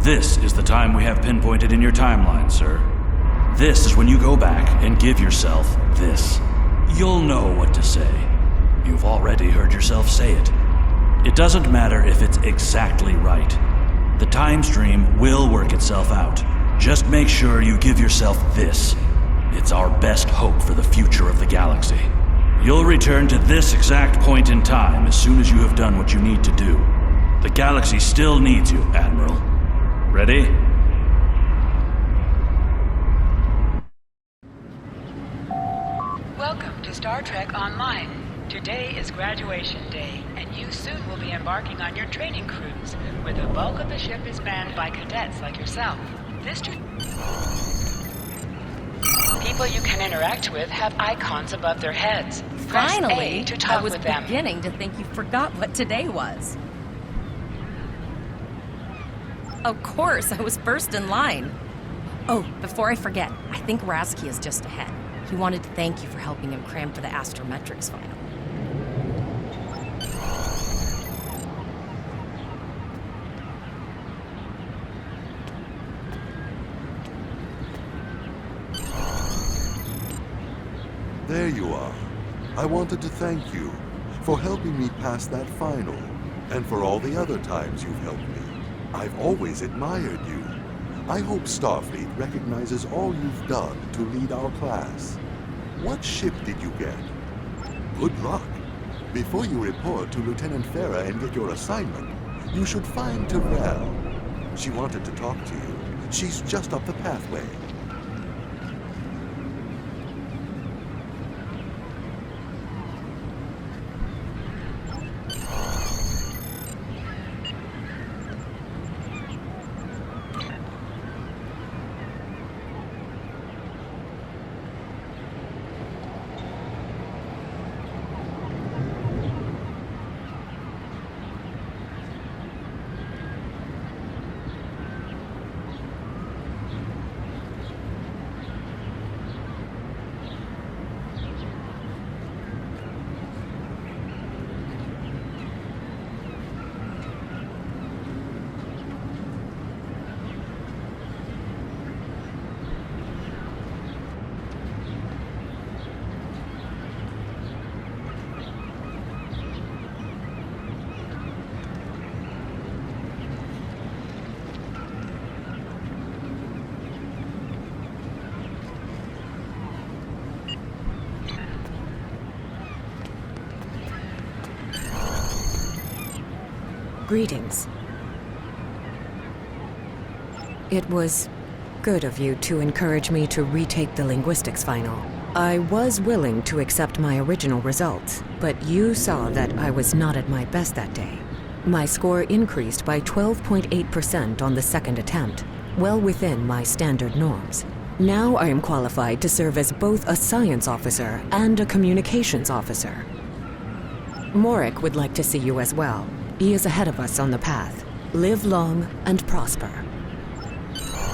This is the time we have pinpointed in your timeline, sir. This is when you go back and give yourself this. You'll know what to say. You've already heard yourself say it. It doesn't matter if it's exactly right. The time stream will work itself out. Just make sure you give yourself this. It's our best hope for the future of the galaxy. You'll return to this exact point in time as soon as you have done what you need to do. The galaxy still needs you, Admiral. Ready? Welcome to Star Trek Online. Today is graduation day, and you soon will be embarking on your training cruise, where the bulk of the ship is manned by cadets like yourself. People you can interact with have icons above their heads. Press Finally, A to talk with them. I was beginning to think you forgot what today was. Of course, I was first in line. Oh, before I forget, I think Rasky is just ahead. He wanted to thank you for helping him cram for the astrometrics final. There you are. I wanted to thank you for helping me pass that final, and for all the other times you've helped me. I've always admired you. I hope Starfleet recognizes all you've done to lead our class. What ship did you get? Good luck. Before you report to Lieutenant Farah and get your assignment, you should find Terrell. She wanted to talk to you. She's just up the pathway. Greetings. It was good of you to encourage me to retake the linguistics final. I was willing to accept my original results, but you saw that I was not at my best that day. My score increased by 12.8% on the second attempt, well within my standard norms. Now I am qualified to serve as both a science officer and a communications officer. Morik would like to see you as well. He is ahead of us on the path. Live long and prosper.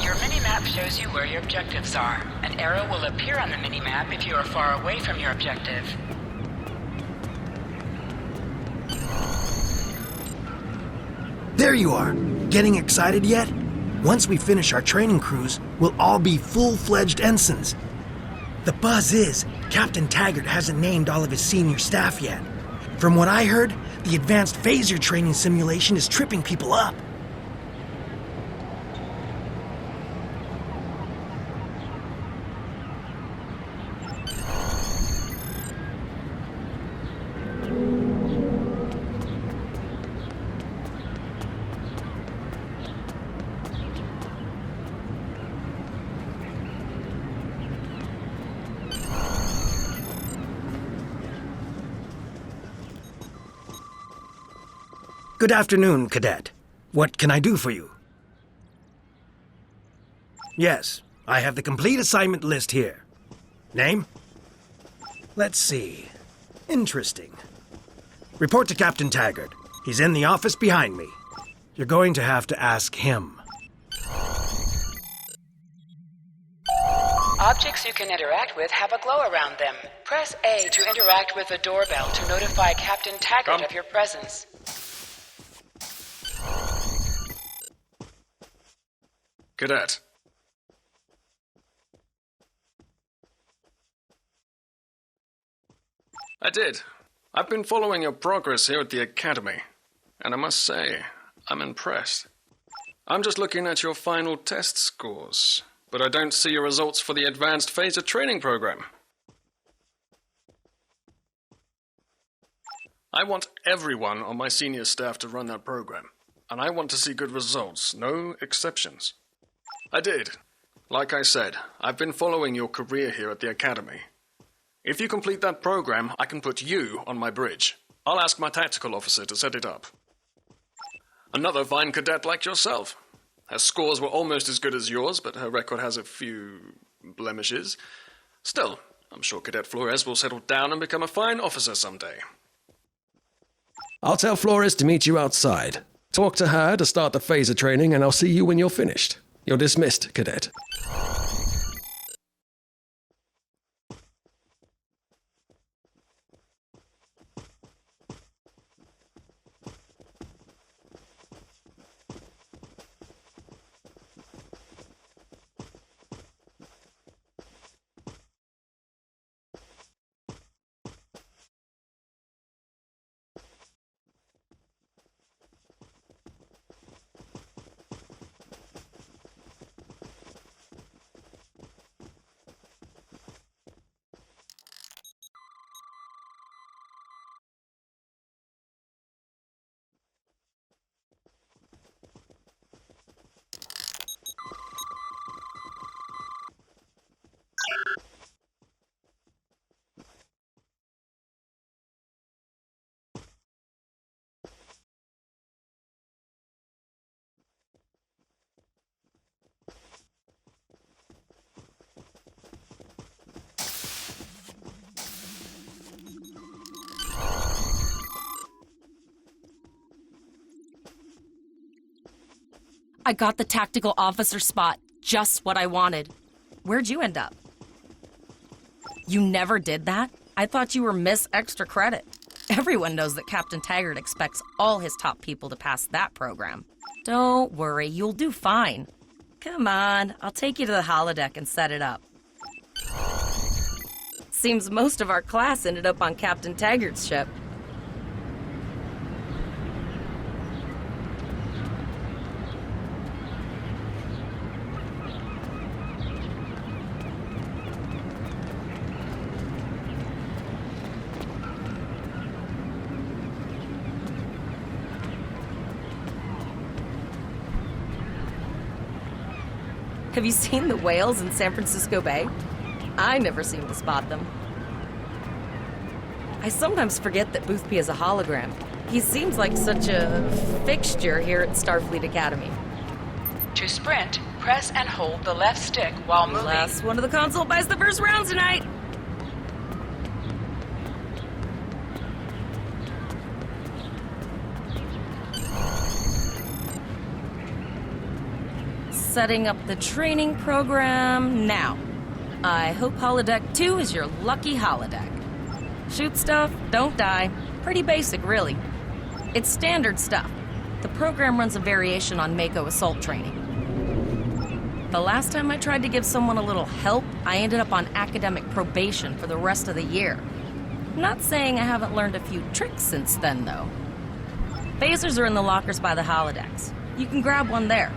Your mini-map shows you where your objectives are. An arrow will appear on the mini-map if you are far away from your objective. There you are! Getting excited yet? Once we finish our training cruise, we'll all be full-fledged ensigns. The buzz is, Captain Taggart hasn't named all of his senior staff yet. From what I heard, the advanced phaser training simulation is tripping people up. Good afternoon, Cadet. What can I do for you? Yes, I have the complete assignment list here. Name? Let's see. Interesting. Report to Captain Taggart. He's in the office behind me. You're going to have to ask him. Objects you can interact with have a glow around them. Press A to interact with the doorbell to notify Captain Taggart of your presence. Cadet. I did. I've been following your progress here at the Academy, and I must say, I'm impressed. I'm just looking at your final test scores, but I don't see your results for the Advanced Phaser Training Program. I want everyone on my senior staff to run that program, and I want to see good results, no exceptions. I did. Like I said, I've been following your career here at the Academy. If you complete that program, I can put you on my bridge. I'll ask my tactical officer to set it up. Another fine cadet like yourself. Her scores were almost as good as yours, but her record has a few blemishes. Still, I'm sure Cadet Flores will settle down and become a fine officer someday. I'll tell Flores to meet you outside. Talk to her to start the phaser training, and I'll see you when you're finished. You're dismissed, Cadet. I got the tactical officer spot. Just what I wanted. Where'd you end up? You never did that? I thought you were Miss Extra Credit. Everyone knows that Captain Taggart expects all his top people to pass that program. Don't worry, you'll do fine. Come on, I'll take you to the holodeck and set it up. Seems most of our class ended up on Captain Taggart's ship. Have you seen the whales in San Francisco Bay? I never seem to spot them. I sometimes forget that Boothby is a hologram. He seems like such a fixture here at Starfleet Academy. To sprint, press and hold the left stick while moving. Last one of the console buys the first round tonight. Setting up the training program now. I hope Holodeck 2 is your lucky holodeck. Shoot stuff, don't die. Pretty basic, really. It's standard stuff. The program runs a variation on Mako assault training. The last time I tried to give someone a little help, I ended up on academic probation for the rest of the year. Not saying I haven't learned a few tricks since then, though. Phasers are in the lockers by the holodecks. You can grab one there.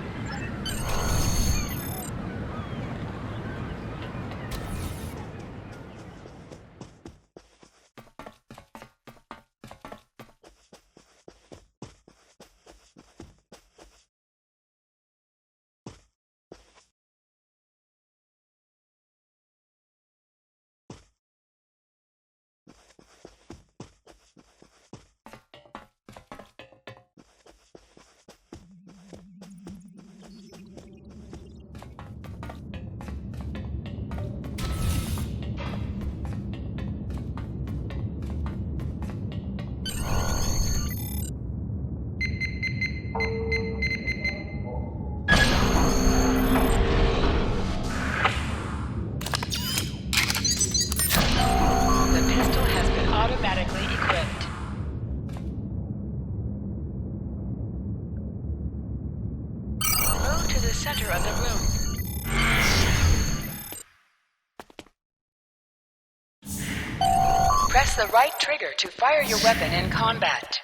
Press the right trigger to fire your weapon in combat.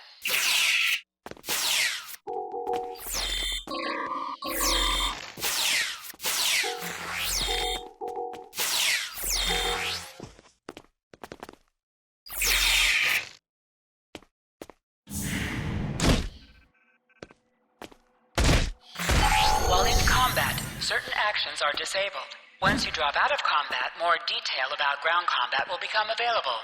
While in combat, certain actions are disabled. Once you drop out of combat, more detail about ground combat will become available.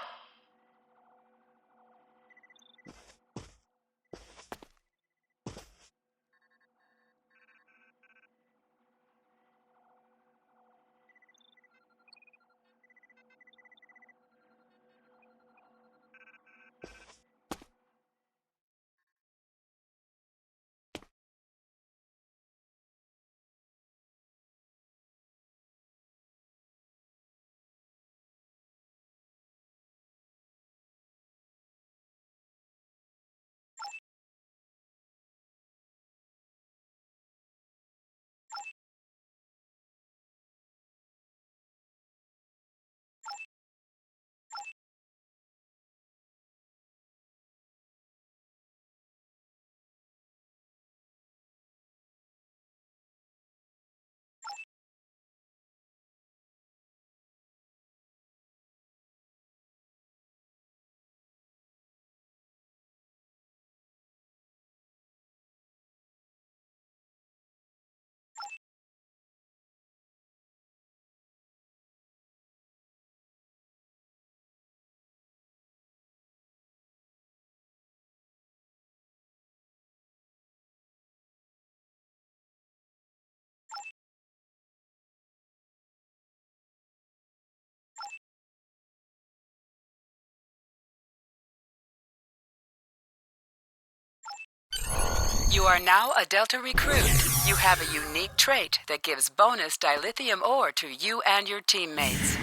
You are now a Delta recruit. You have a unique trait that gives bonus dilithium ore to you and your teammates.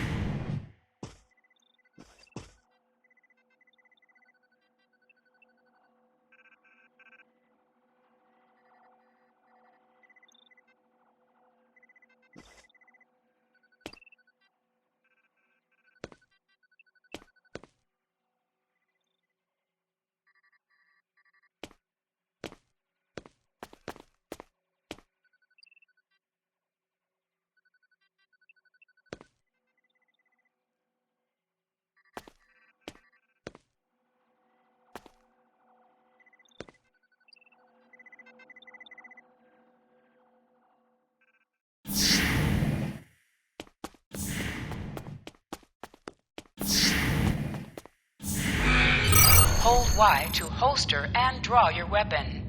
Hold Y to holster and draw your weapon.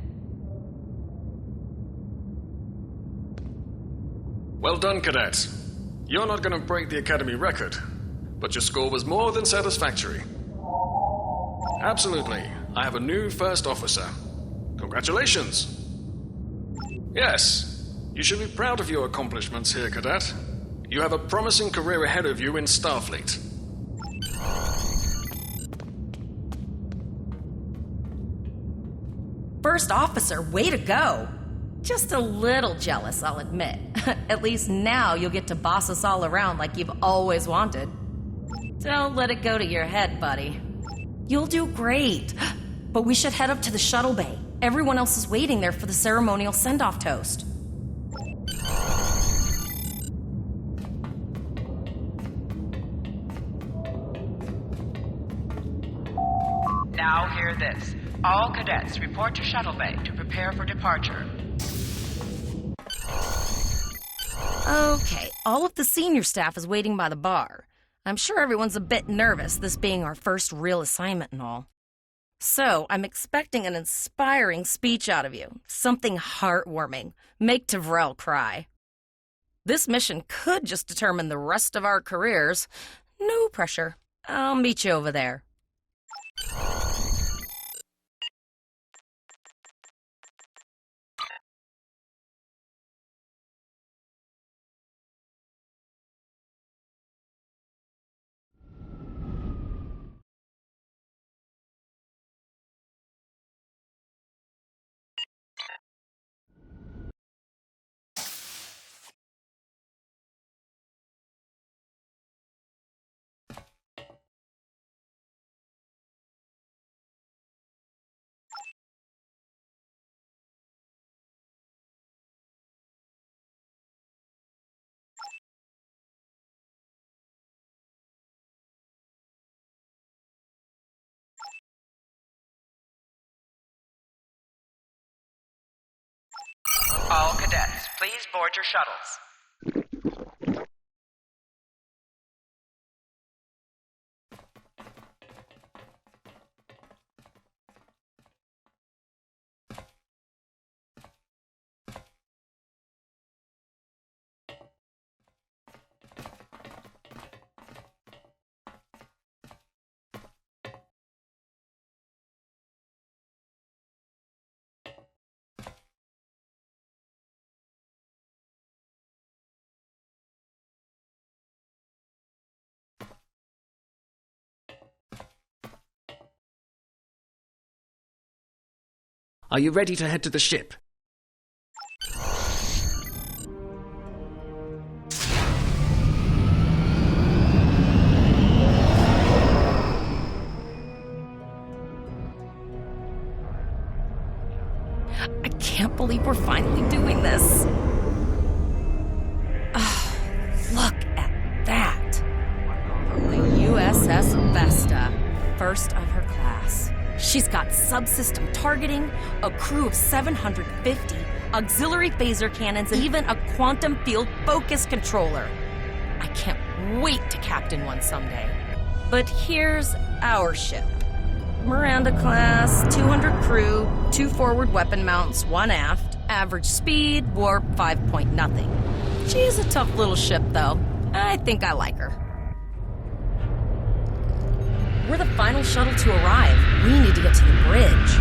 Well done, cadets. You're not going to break the Academy record, but your score was more than satisfactory. Absolutely. I have a new first officer. Congratulations. Yes, you should be proud of your accomplishments here, cadet. You have a promising career ahead of you in Starfleet. First officer, way to go! Just a little jealous, I'll admit. At least now you'll get to boss us all around like you've always wanted. Don't let it go to your head, buddy. You'll do great. But we should head up to the shuttle bay. Everyone else is waiting there for the ceremonial send-off toast. Now hear this. All cadets report to shuttle bay to prepare for departure. Okay, all of the senior staff is waiting by the bar. I'm sure everyone's a bit nervous, this being our first real assignment and all. So, I'm expecting an inspiring speech out of you. Something heartwarming. Make Tavrel cry. This mission could just determine the rest of our careers. No pressure. I'll meet you over there. cadets, please board your shuttles. Are you ready to head to the ship? I can't believe we're finally doing this. Oh, look at that. The USS Vesta, first of her class. She's got subsystem targeting, a crew of 750, auxiliary phaser cannons, and even a quantum field focus controller. I can't wait to captain one someday. But here's our ship. Miranda class, 200 crew, 2 forward weapon mounts, 1 aft, average speed, warp 5.0. She's a tough little ship, though. I think I like her. We're the final shuttle to arrive. We need to get to the bridge.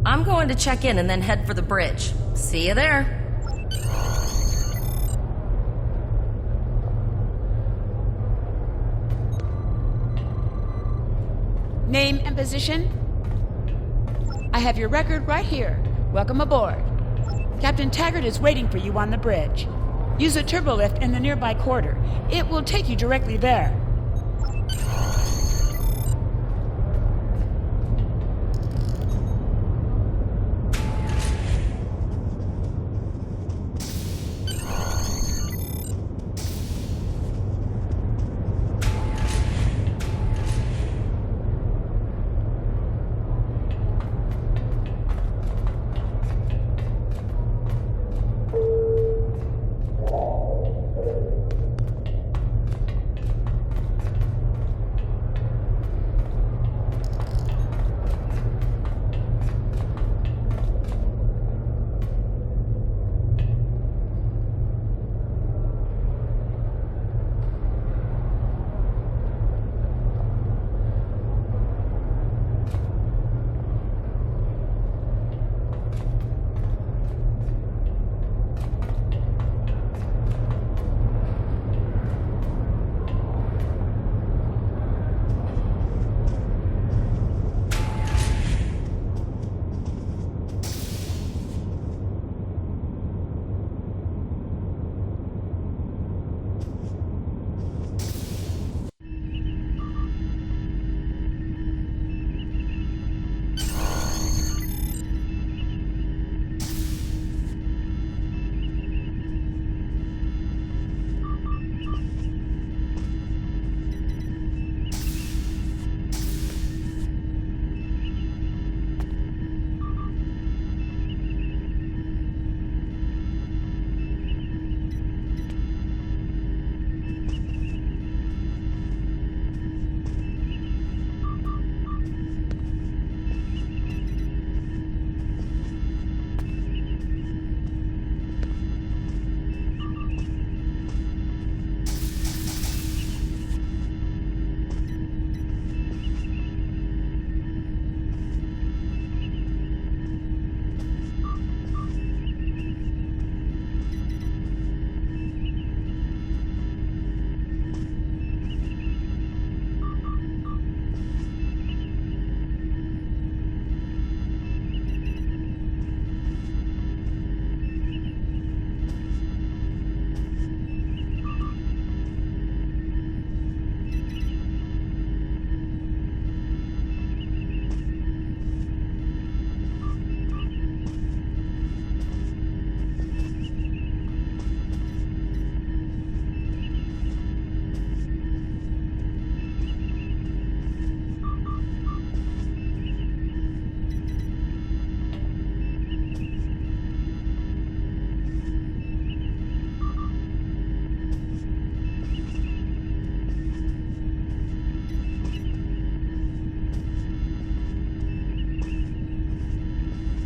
I'm going to check in and then head for the bridge. See you there. Name and position? I have your record right here. Welcome aboard. Captain Taggart is waiting for you on the bridge. Use a turbolift in the nearby corridor. It will take you directly there.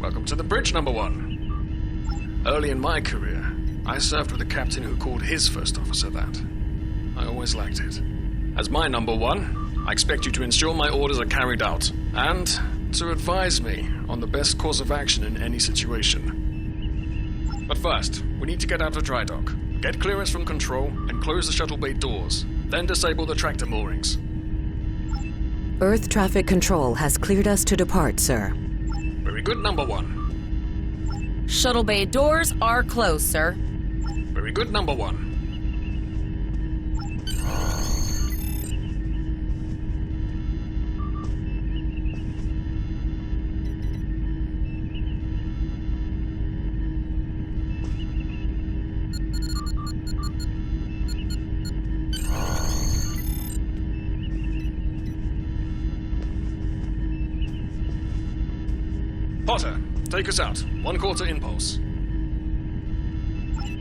Welcome to the bridge, number 1. Early in my career, I served with a captain who called his first officer that. I always liked it. As my number 1, I expect you to ensure my orders are carried out, and to advise me on the best course of action in any situation. But first, we need to get out of dry dock, get clearance from control, and close the shuttle bay doors, then disable the tractor moorings. Earth traffic control has cleared us to depart, sir. Very good, number 1. Shuttle bay doors are closed, sir. Very good, number 1. Potter, take us out. 1/4 impulse.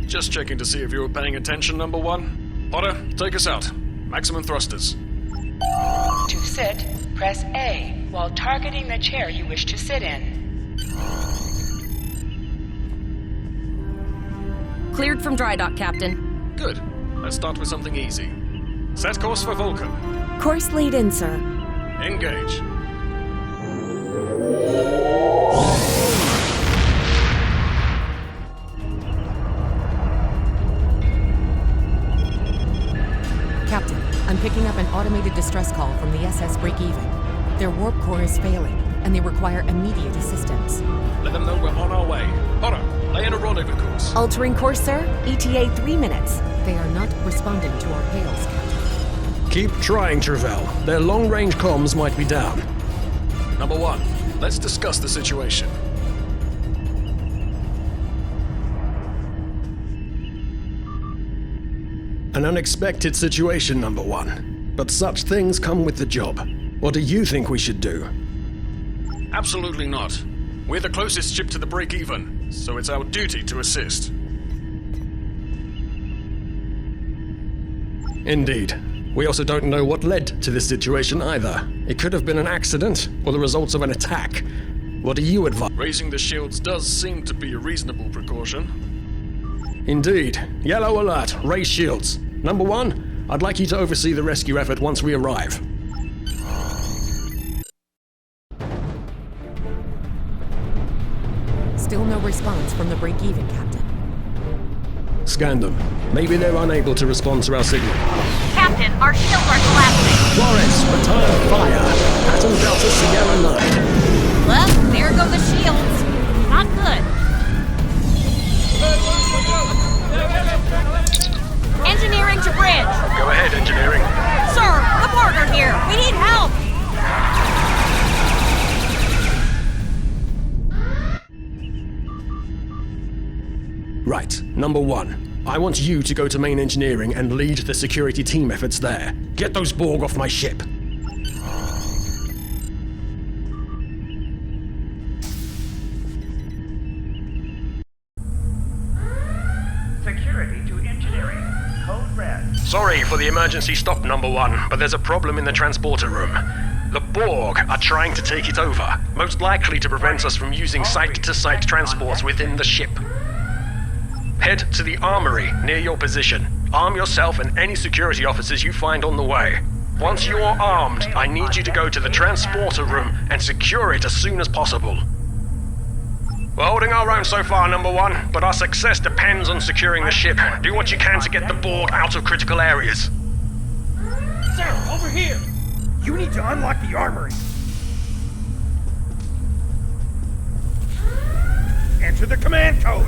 Just checking to see if you were paying attention, number 1. Potter, take us out. Maximum thrusters. To sit, press A while targeting the chair you wish to sit in. Cleared from dry dock, Captain. Good. Let's start with something easy. Set course for Vulcan. Course lead in, sir. Engage. Captain, I'm picking up an automated distress call from the SS Break-Even. Their warp core is failing, and they require immediate assistance. Let them know we're on our way. Potter, lay in a rendezvous course. Altering course, sir. ETA 3 minutes. They are not responding to our hails, Captain. Keep trying, Travell. Their long-range comms might be down. Number 1, let's discuss the situation. An unexpected situation, number 1. But such things come with the job. What do you think we should do? Absolutely not. We're the closest ship to the break-even, so it's our duty to assist. Indeed. We also don't know what led to this situation either. It could have been an accident, or the results of an attack. What do you advise? Raising the shields does seem to be a reasonable precaution. Indeed. Yellow alert. Raise shields. Number 1, I'd like you to oversee the rescue effort once we arrive. Still no response from the Break-Even, Captain. Scan them. Maybe they're unable to respond to our signal. Captain, our shields are collapsing. Flores, return fire. Pattern Delta Sierra 9. Well, there go the shields. Not good. Engineering to bridge. Go ahead, engineering. Sir, the Borg are here. We need help. Right. Number 1, I want you to go to main engineering and lead the security team efforts there. Get those Borg off my ship. Security to engineering. Code red. Sorry for the emergency stop, number 1, but there's a problem in the transporter room. The Borg are trying to take it over, most likely to prevent us from using site-to-site transports within the ship. Head to the armory near your position. Arm yourself and any security officers you find on the way. Once you're armed, I need you to go to the transporter room and secure it as soon as possible. We're holding our own so far, number 1, but our success depends on securing the ship. Do what you can to get the Borg out of critical areas. Sir, over here! You need to unlock the armory. Enter the command code.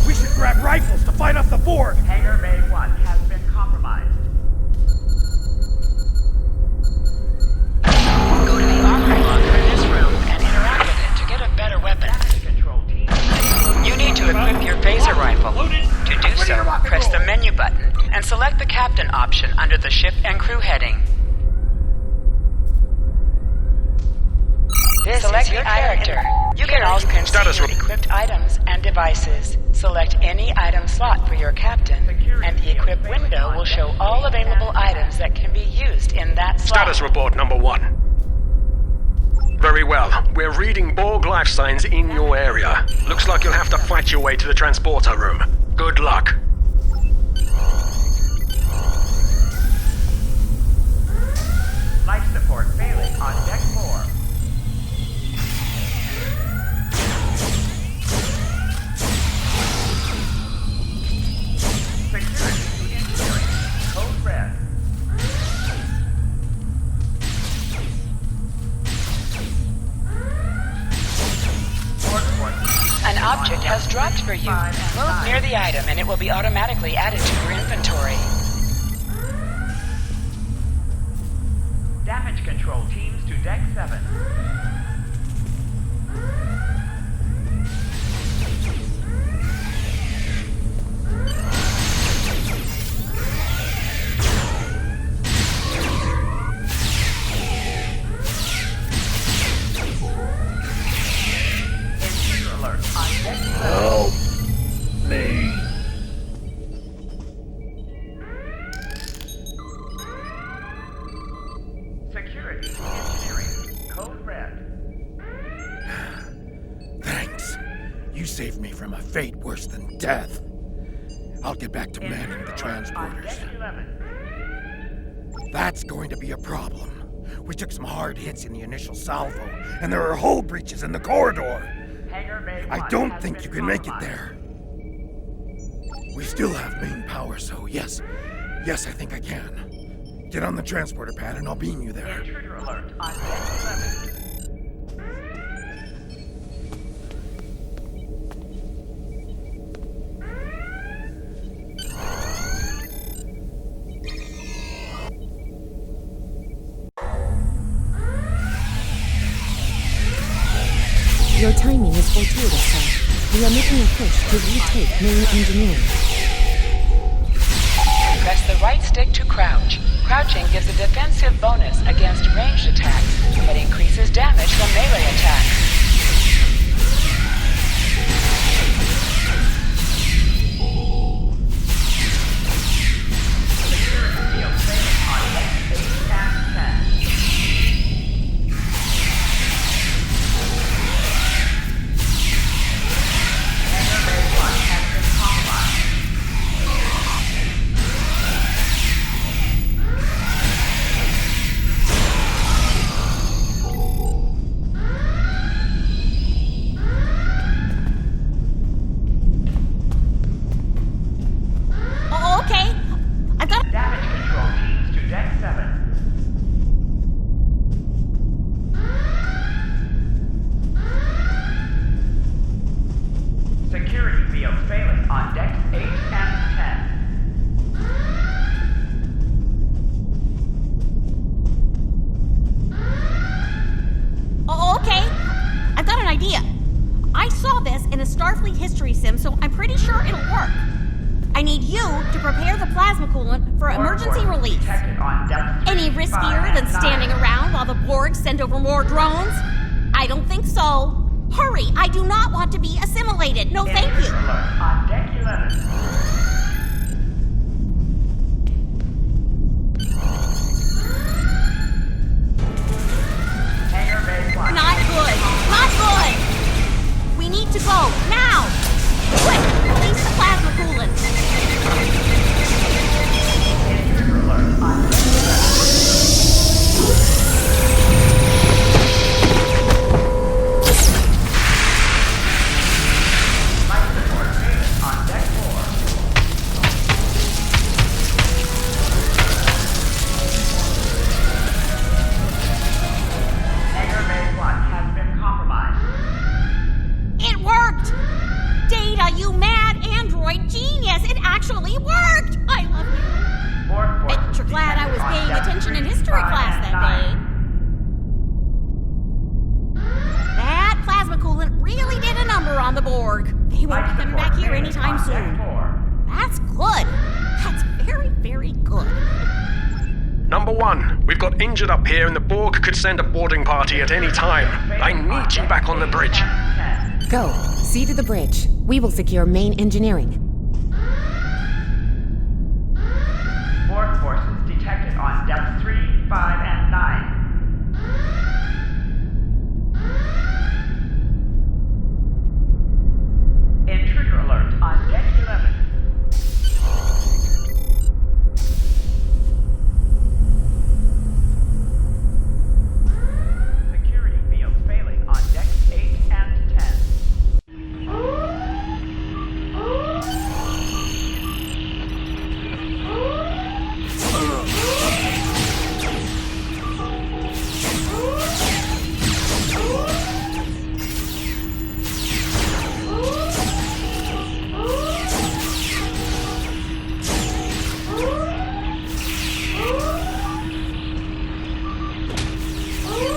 We should grab rifles to fight off the Borg. Hangar Bay 1 has been compromised. Go to the armory locker in this room and interact with it to get a better weapon. Control team. You need to equip your phaser rifle. To do so, press the menu button and select the captain option under the ship and crew heading. Select your character. You can also configure equipped items and devices. Select any item slot for your captain, and the equip window will show all available items that can be used in that slot. Status report, number 1. Very well. We're reading Borg life signs in your area. Looks like you'll have to fight your way to the transporter room. Good luck. Life support failing on deck 4. Security to engineering. Code red. An object has dropped for you. Move near the item and it will be automatically added to your inventory. Damage control teams to deck 7. Intruder alert on deck 7. Help me. Security to engineering. Code red. Thanks. You saved me from a fate worse than death. I'll get back to manning the Intruder alert on transporters. deck 11. That's going to be a problem. We took some hard hits in the initial salvo, and there are hull breaches in the corridor. Hangar Bay 1 I don't has think been you can make it compromised. there. We still have main power, so yes, I think I can. Get on the transporter pad and I'll beam you there. Intruder alert on deck 11. Your timing is fortuitous, sir. We are making a push to retake main engineering. Press the right stick to crouch. Crouching gives a defensive bonus against ranged attacks, but increases damage from melee attacks. Oh, okay. I've got. Damage control teams to deck 7. Security field failing on decks 8 and 10. Oh, okay. I've got an idea. I saw this in a Starfleet history sim, so I'm pretty sure it'll work. I need you to prepare the plasma coolant for emergency Borg release. detected on depth 3, Any 5, riskier and than 9. standing around while the Borg send over more drones? I don't think so. Hurry, I do not want to be assimilated. No, thank you. Intruder alert on deck 11. Hangar Bay 1. Not good. Not good. We need to go now. Quick, release the plasma coolant. Intruder alert on deck 11. Life support failing on deck 4. Hangar Bay 1 has been compromised. It worked! Data, you mad android genius! It actually worked! I love you. Borg forces Bet you're glad I was detected on paying depth attention in 3, history 5, class and that 9. day. That plasma coolant really did a number on the Borg. They won't be Life coming back support here failing anytime on deck soon. 4. That's good. That's very, very good. Number 1, we've got injured up here and the Borg could send a boarding party at any time. I need you back on the bridge. Go. See to the bridge. We will secure main engineering. Borg forces detected on depth 3, 5, and 9.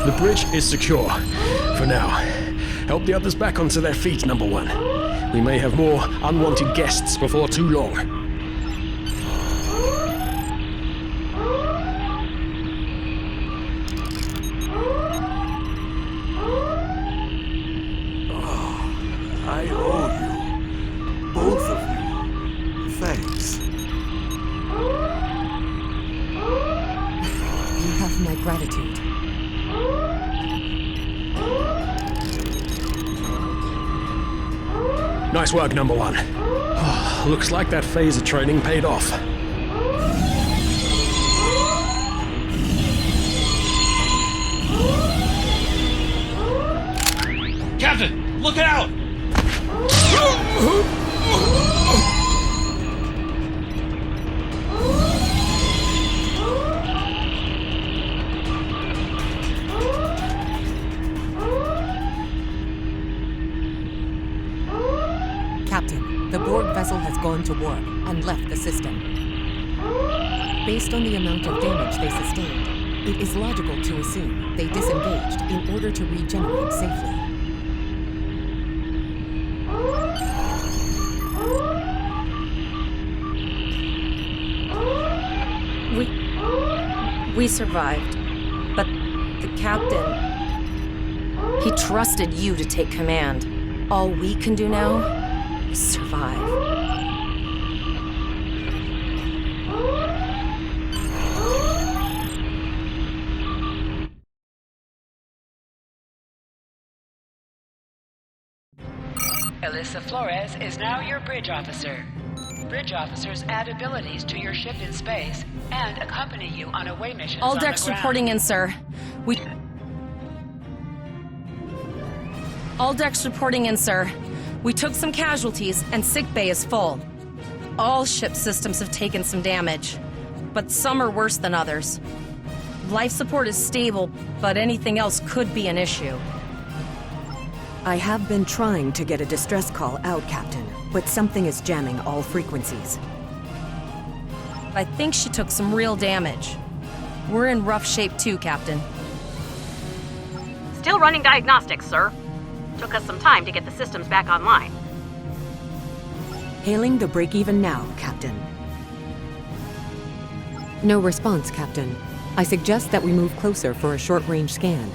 The bridge is secure. For now. Help the others back onto their feet, number one. We may have more unwanted guests before too long. I owe you. Both of you. Thanks. You have my gratitude. Nice work, number one. Looks like that phaser training paid off. Captain, look out! Captain, the Borg vessel has gone to warp and left the system. Based on the amount of damage they sustained, it is logical to assume they disengaged in order to regenerate safely. We survived, but the captain, he trusted you to take command. All we can do now is survive. Alyssa Flores is now your bridge officer. Bridge officers add abilities to your ship in space and accompany you on away missions All on the decks ground. reporting in, sir. All decks reporting in, sir. We took some casualties, and sickbay is full. All ship systems have taken some damage, but some are worse than others. Life support is stable, but anything else could be an issue. I have been trying to get a distress call out, Captain, but something is jamming all frequencies. I think she took some real damage. We're in rough shape too, Captain. Still running diagnostics, sir. Took us some time to get the systems back online. Hailing the break-even now, Captain. No response, Captain. I suggest that we move closer for a short-range scan.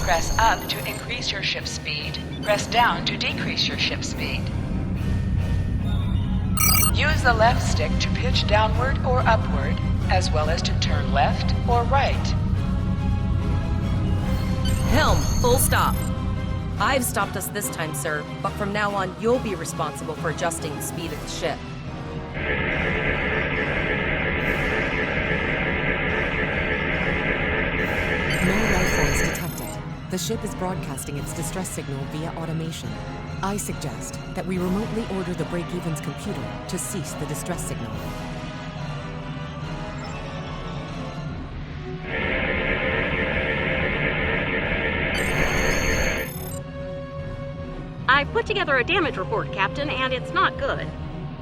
Press up to increase your ship speed. Press down to decrease your ship speed. Use the left stick to pitch downward or upward, as well as to turn left or right. Helm, full stop. I've stopped us this time, sir, but from now on, you'll be responsible for adjusting the speed of the ship. No life forms detected. The ship is broadcasting its distress signal via automation. I suggest that we remotely order the break-even's computer to cease the distress signal. I put together a damage report, Captain, and it's not good.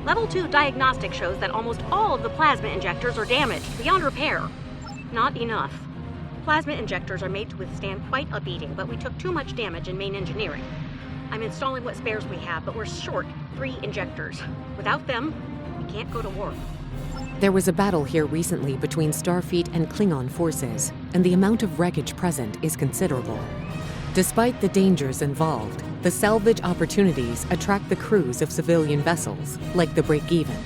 Level 2 diagnostic shows that almost all of the plasma injectors are damaged beyond repair. Not enough. Plasma injectors are made to withstand quite a beating, but we took too much damage in main engineering. I'm installing what spares we have, but we're short 3 injectors. Without them, we can't go to war. There was a battle here recently between Starfleet and Klingon forces, and the amount of wreckage present is considerable. Despite the dangers involved, the salvage opportunities attract the crews of civilian vessels, like the Break-Even.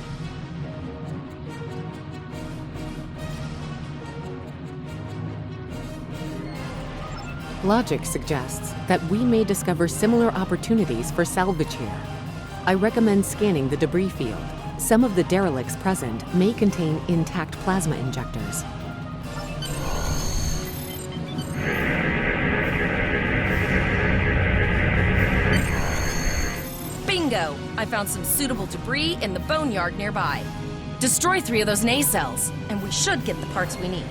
Logic suggests that we may discover similar opportunities for salvage here. I recommend scanning the debris field. Some of the derelicts present may contain intact plasma injectors. Bingo! I found some suitable debris in the boneyard nearby. Destroy 3 of those nacelles, and we should get the parts we need.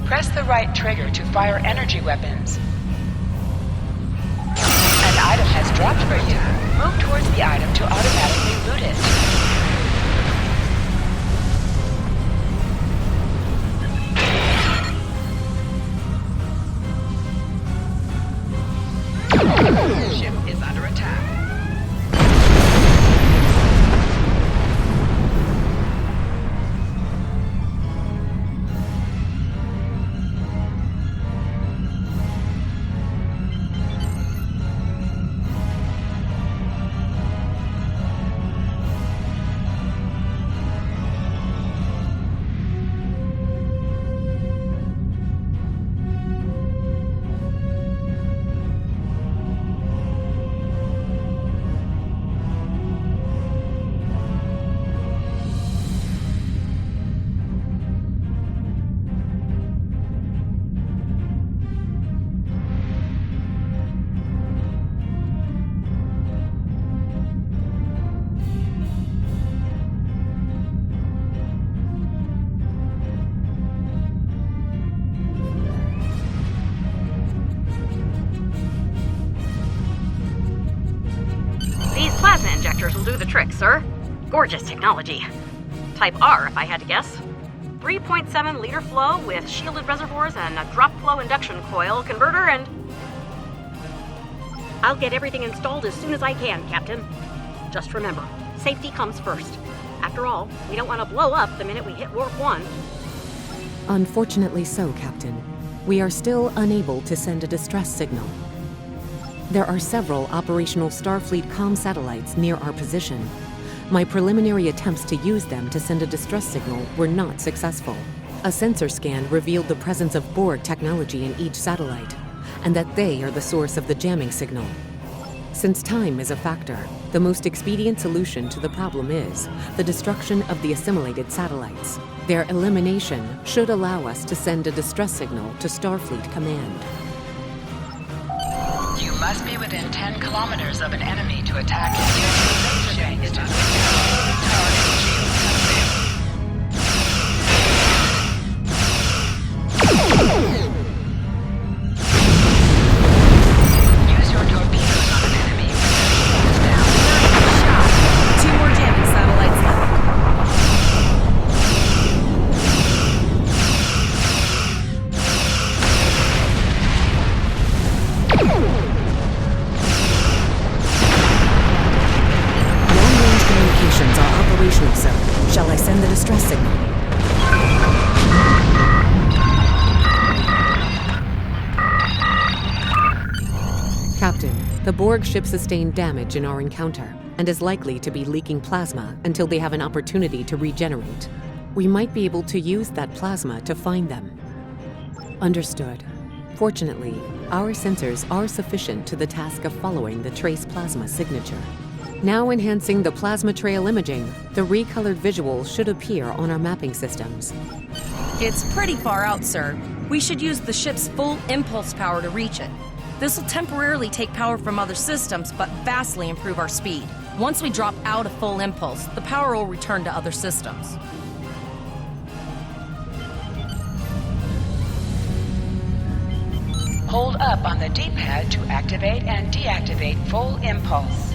Press the right trigger to fire energy weapons. An item has dropped for you. Move towards the item to automatically loot it. sir. Gorgeous technology. Type R, if I had to guess. 3.7 liter flow with shielded reservoirs and a drop flow induction coil converter and... I'll get everything installed as soon as I can, Captain. Just remember, safety comes first. After all, we don't want to blow up the minute we hit Warp 1. Unfortunately so, Captain. We are still unable to send a distress signal. There are several operational Starfleet comm satellites near our position. My preliminary attempts to use them to send a distress signal were not successful. A sensor scan revealed the presence of Borg technology in each satellite, and that they are the source of the jamming signal. Since time is a factor, the most expedient solution to the problem is the destruction of the assimilated satellites. Their elimination should allow us to send a distress signal to Starfleet Command. You must be within 10 kilometers of an enemy to attack it. Your is to target shield. Use your torpedoes on an enemy. Down. 2 more jamming satellites left. Long-range communications are operational, sir. Shall I send the distress signal? Captain, the Borg ship sustained damage in our encounter and is likely to be leaking plasma until they have an opportunity to regenerate. We might be able to use that plasma to find them. Understood. Fortunately, our sensors are sufficient to the task of following the trace plasma signature. Now enhancing the plasma trail imaging, the recolored visuals should appear on our mapping systems. It's pretty far out, sir. We should use the ship's full impulse power to reach it. This will temporarily take power from other systems, but vastly improve our speed. Once we drop out of full impulse, the power will return to other systems. Hold up on the D-pad to activate and deactivate full impulse.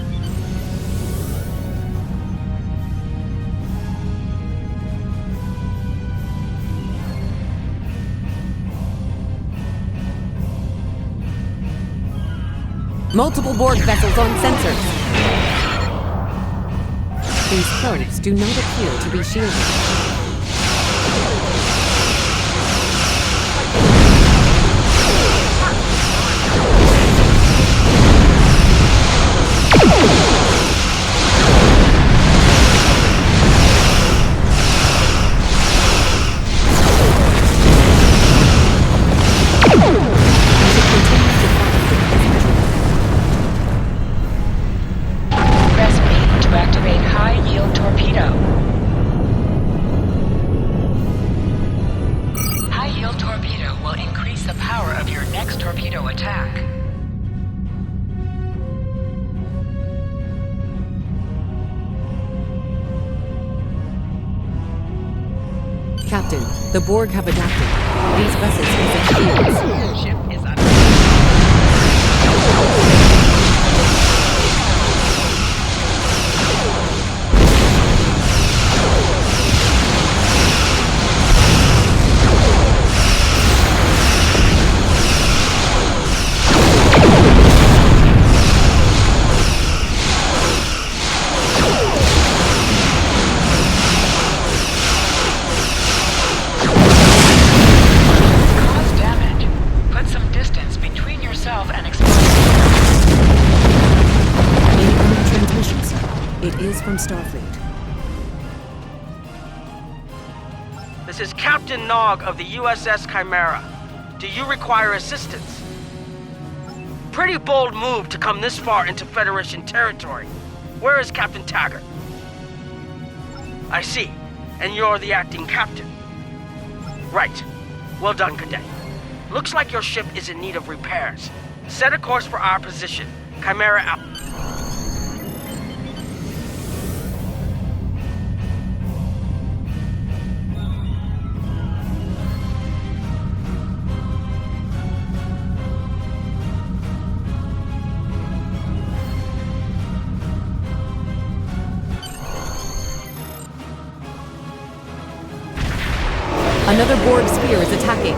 Multiple Borg vessels on sensors. These probes do not appear to be shielded. Press B to activate high-yield torpedo. High-yield torpedo will increase the power of your next torpedo attack. Captain, the Borg have adapted. These vessels use shields. Ship is under. Cause damage. Put some distance between yourself and explosion. Incoming transmission, sir. It is from Starfleet. This is Captain Nog of the USS Chimera. Do you require assistance? Pretty bold move to come this far into Federation territory. Where is Captain Taggart? I see. And you're the acting captain. Right. Well done, Cadet. Looks like your ship is in need of repairs. Set a course for our position. Chimera out. Another Borg sphere is attacking.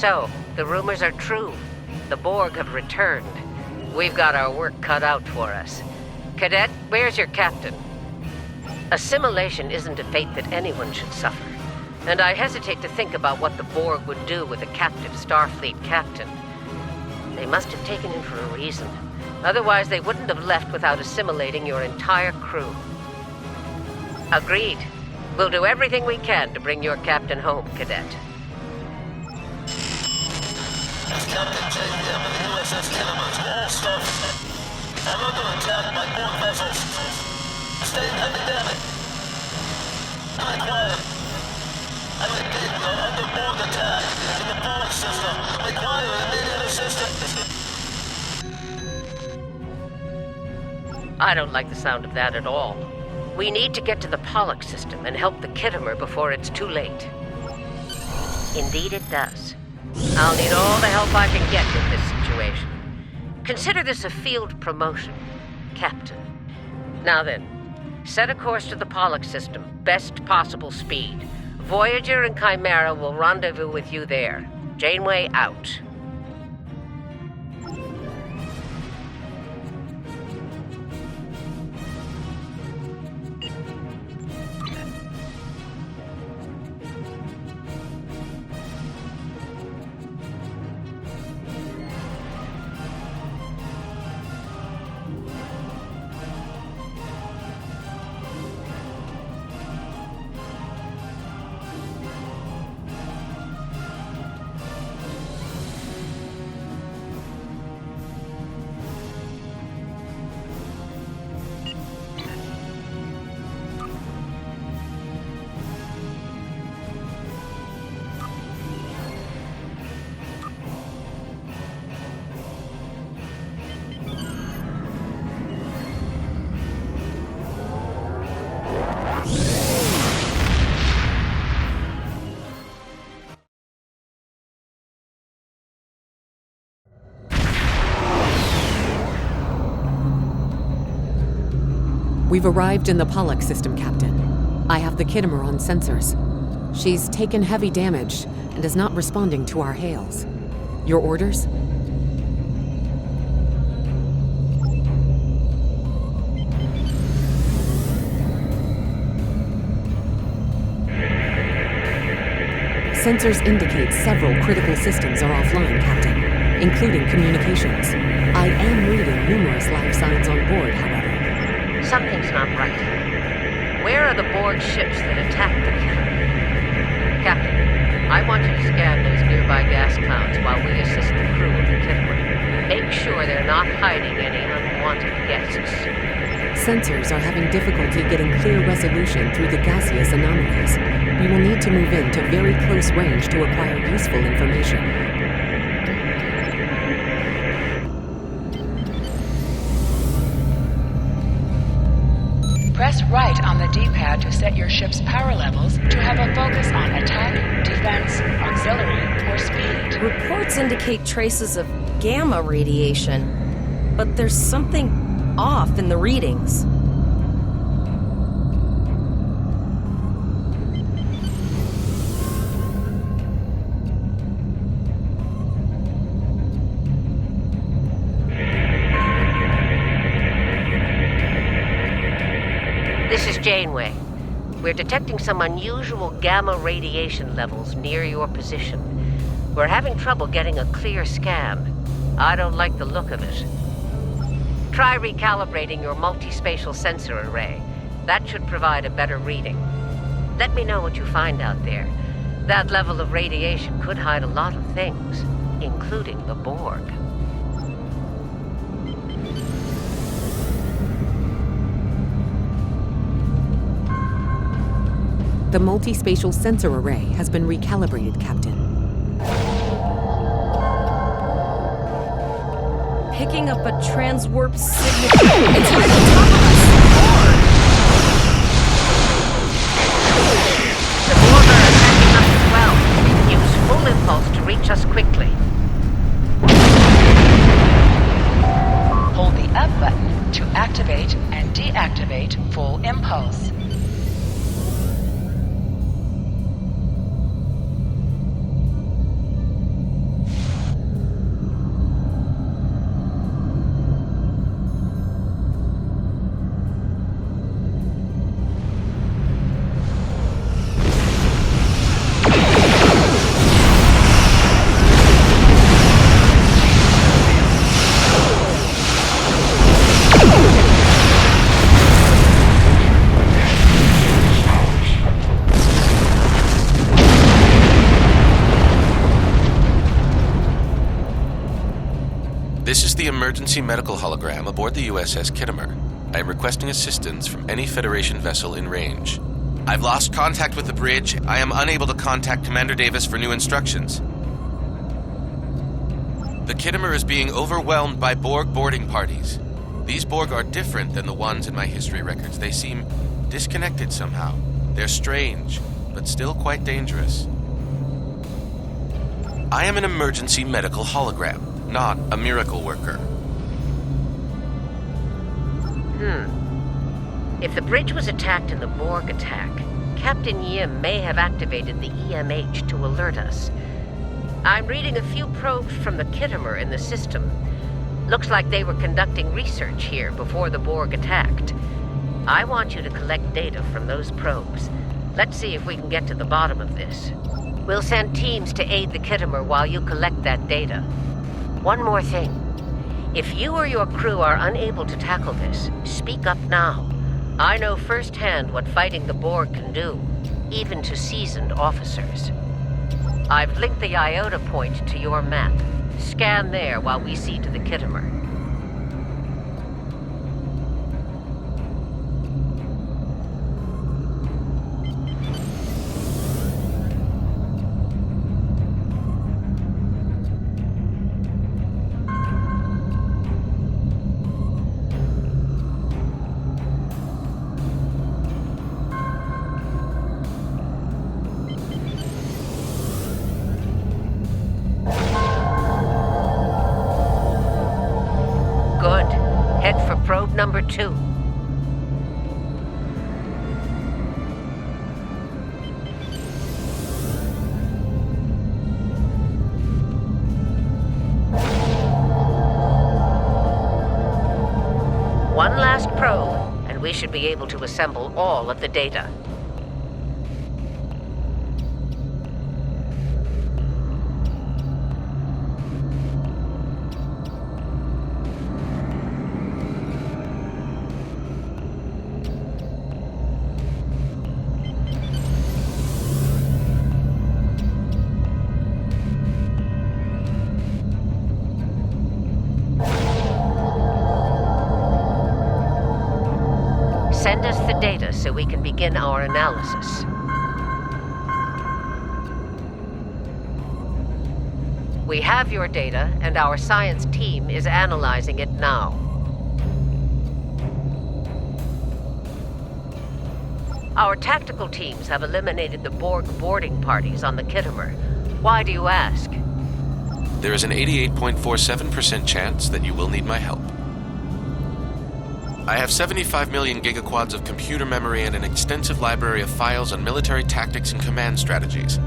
So, the rumors are true. The Borg have returned. We've got our work cut out for us. Cadet, where's your captain? Assimilation isn't a fate that anyone should suffer. And I hesitate to think about what the Borg would do with a captive Starfleet captain. They must have taken him for a reason. Otherwise, they wouldn't have left without assimilating your entire crew. Agreed. We'll do everything we can to bring your captain home, Cadet. Captain Taggart of the USS Kinemas to all Starfleet. I'm under attack by Borg vessels. Stay epidemic. I'm quiet. I'm engaged. We are under Borg attack in the Borg system. Require immediate assistance. I don't like the sound of that at all. We need to get to the Pollock system and help the Kittimer before it's too late. Indeed it does. I'll need all the help I can get with this situation. Consider this a field promotion, Captain. Now then, set a course to the Pollock system, best possible speed. Voyager and Chimera will rendezvous with you there. Janeway out. We've arrived in the Pollock system, Captain. I have the Kittimer on sensors. She's taken heavy damage and is not responding to our hails. Your orders? Sensors indicate several critical systems are offline, Captain, including communications. I am reading numerous life signs on board, however. Something's not right. Where are the Borg ships that attacked the Kittimer? Captain, I want you to scan those nearby gas clouds while we assist the crew of the Kittimer. Make sure they're not hiding any unwanted guests. Sensors are having difficulty getting clear resolution through the gaseous anomalies. We will need to move into very close range to acquire useful information. Press Press right on the D-pad to set your ship's power levels to have a focus on attack, defense, auxiliary, or speed. Reports indicate traces of gamma radiation, but there's something off in the readings. This is Janeway. We're detecting some unusual gamma radiation levels near your position. We're having trouble getting a clear scan. I don't like the look of it. Try recalibrating your multispatial sensor array. That should provide a better reading. Let me know what you find out there. That level of radiation could hide a lot of things, including the Borg. The multispatial sensor array has been recalibrated, Captain. Picking up a transwarp signature. It's right on top of us! The Borg are attacking us as well. Use full impulse to reach us quickly. Hold the up button to activate and deactivate full impulse. This is the emergency medical hologram aboard the USS Kittimer. I am requesting assistance from any Federation vessel in range. I've lost contact with the bridge. I am unable to contact Commander Davis for new instructions. The Kittimer is being overwhelmed by Borg boarding parties. These Borg are different than the ones in my history records. They seem disconnected somehow. They're strange, but still quite dangerous. I am an emergency medical hologram, not a miracle worker. If the bridge was attacked in the Borg attack, Captain Yim may have activated the EMH to alert us. I'm reading a few probes from the Kittimer in the system. Looks like they were conducting research here before the Borg attacked. I want you to collect data from those probes. Let's see if we can get to the bottom of this. We'll send teams to aid the Kittimer while you collect that data. One more thing. If you or your crew are unable to tackle this, speak up now. I know firsthand what fighting the Borg can do, even to seasoned officers. I've linked the Iota point to your map. Scan there while we see to the Kittimer. Probe number 2. One last probe, and we should be able to assemble all of the data. Send us the data so we can begin our analysis. We have your data, and our science team is analyzing it now. Our tactical teams have eliminated the Borg boarding parties on the Kittimer. Why do you ask? There is an 88.47% chance that you will need my help. I have 75 million gigaquads of computer memory and an extensive library of files on military tactics and command strategies.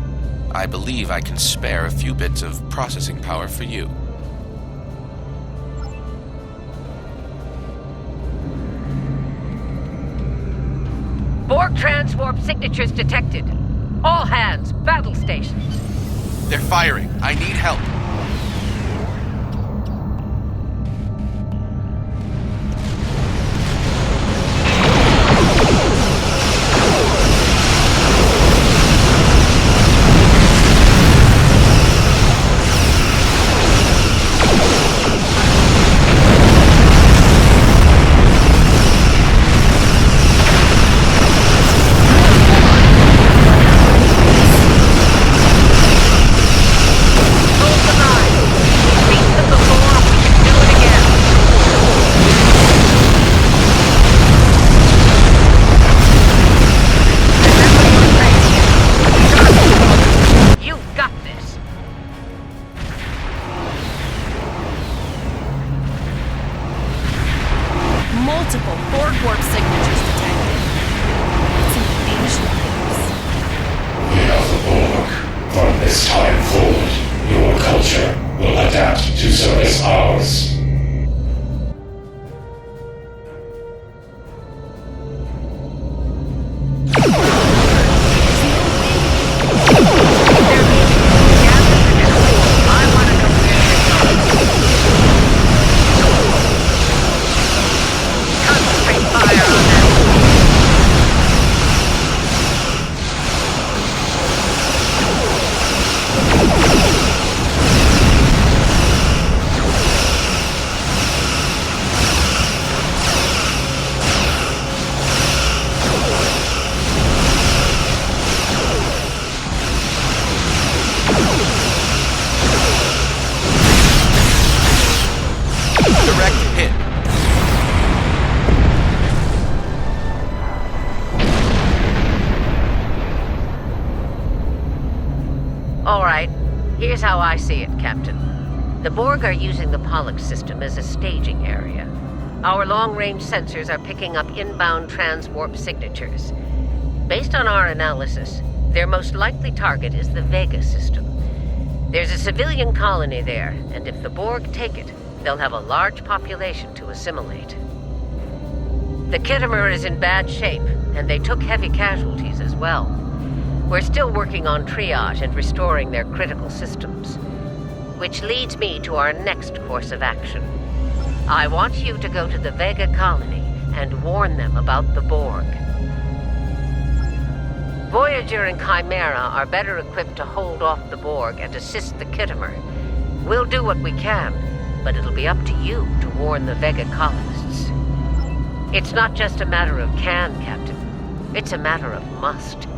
I believe I can spare a few bits of processing power for you. Borg transwarp signatures detected. All hands, battle stations. They're firing. I need help. Multiple Borg warp signatures detected. It's an ancient news. We are the Borg. From this time forward, your culture will adapt to service ours. All right, here's how I see it, Captain. The Borg are using the Pollux system as a staging area. Our long-range sensors are picking up inbound transwarp signatures. Based on our analysis, their most likely target is the Vega system. There's a civilian colony there, and if the Borg take it, they'll have a large population to assimilate. The Kittimer is in bad shape, and they took heavy casualties as well. We're still working on triage and restoring their critical systems. Which leads me to our next course of action. I want you to go to the Vega colony and warn them about the Borg. Voyager and Chimera are better equipped to hold off the Borg and assist the Kittimer. We'll do what we can, but it'll be up to you to warn the Vega colonists. It's not just a matter of can, Captain. It's a matter of must.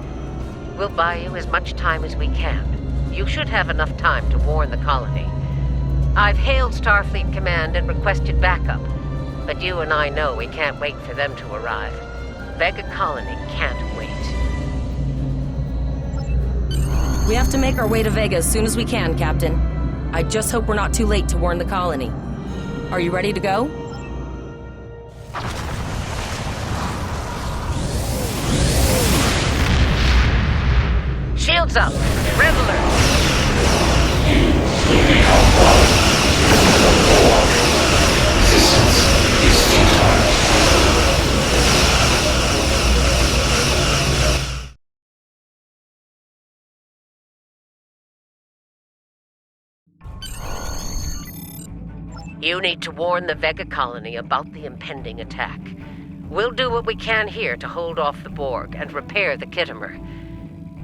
We'll buy you as much time as we can. You should have enough time to warn the colony. I've hailed Starfleet Command and requested backup, but you and I know we can't wait for them to arrive. Vega colony can't wait. We have to make our way to Vega as soon as we can, Captain. I just hope we're not too late to warn the colony. Are you ready to go? Shields up! Red alert! You will become one with the Borg. Resistance is futile. You need to warn the Vega colony about the impending attack. We'll do what we can here to hold off the Borg and repair the Kittimer.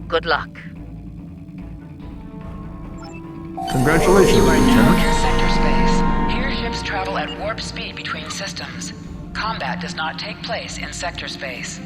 Good luck. Congratulations, You are now Lieutenant. in sector space. Here ships travel at warp speed between systems. Combat does not take place in sector space.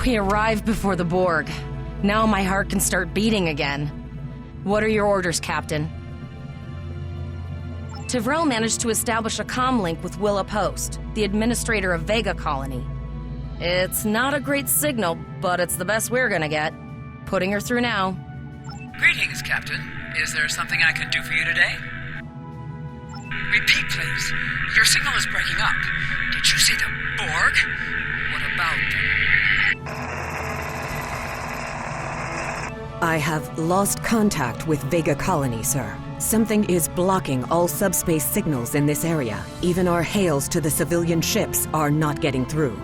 We arrived before the Borg. Now my heart can start beating again. What are your orders, Captain? Tivrell managed to establish a comm link with Willa Post, the administrator of Vega Colony. It's not a great signal, but it's the best we're gonna get. Putting her through now. Greetings, Captain. Is there something I can do for you today? Repeat, please. Your signal is breaking up. Did you see the Borg? What about them? I have lost contact with Vega Colony, sir. Something is blocking all subspace signals in this area. Even our hails to the civilian ships are not getting through.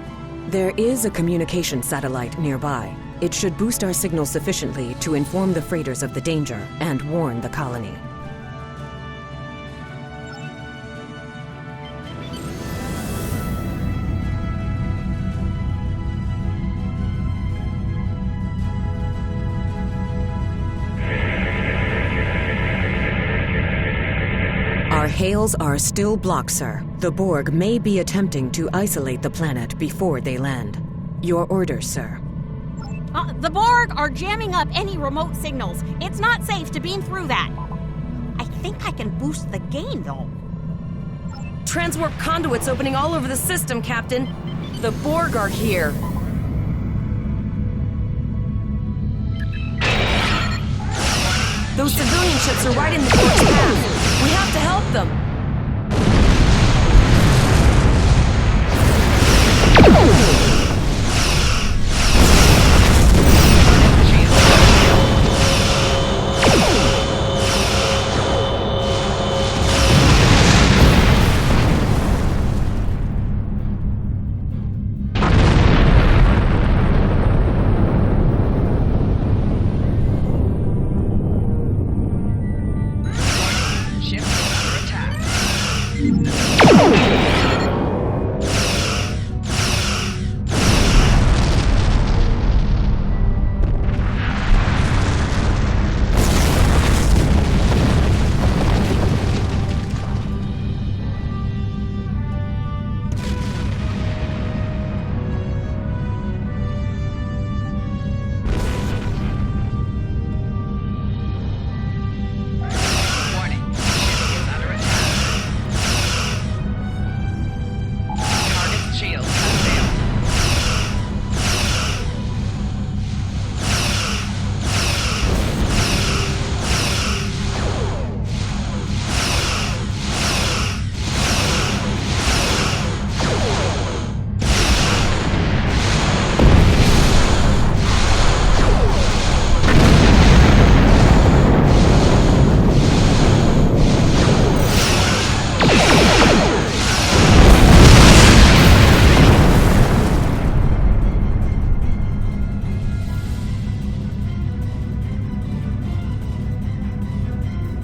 There is a communication satellite nearby. It should boost our signal sufficiently to inform the freighters of the danger and warn the colony. Our hails are still blocked, sir. The Borg may be attempting to isolate the planet before they land. Your orders, sir. The Borg are jamming up any remote signals. It's not safe to beam through that. I think I can boost the gain, though. Transwarp conduits opening all over the system, Captain. The Borg are here. Those civilian ships are right in the Borg's path. We have to help them.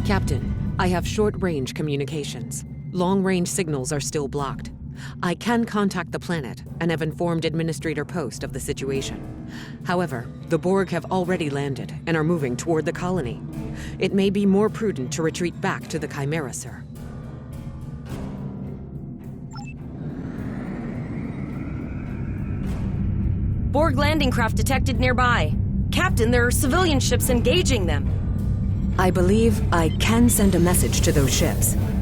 Captain, I have short-range communications. Long-range signals are still blocked. I can contact the planet and have informed Administrator Post of the situation. However, the Borg have already landed and are moving toward the colony. It may be more prudent to retreat back to the Chimera, sir. Borg landing craft detected nearby. Captain, there are civilian ships engaging them. I believe I can send a message to those ships. Civilian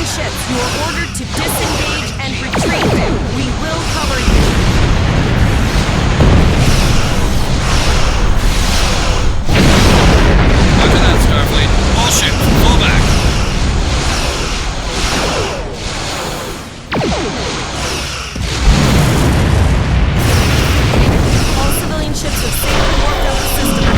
ships, you are ordered to disengage and retreat. We will cover you. After that, Starfleet. All ships, pull back. Ships have safely warped out the system.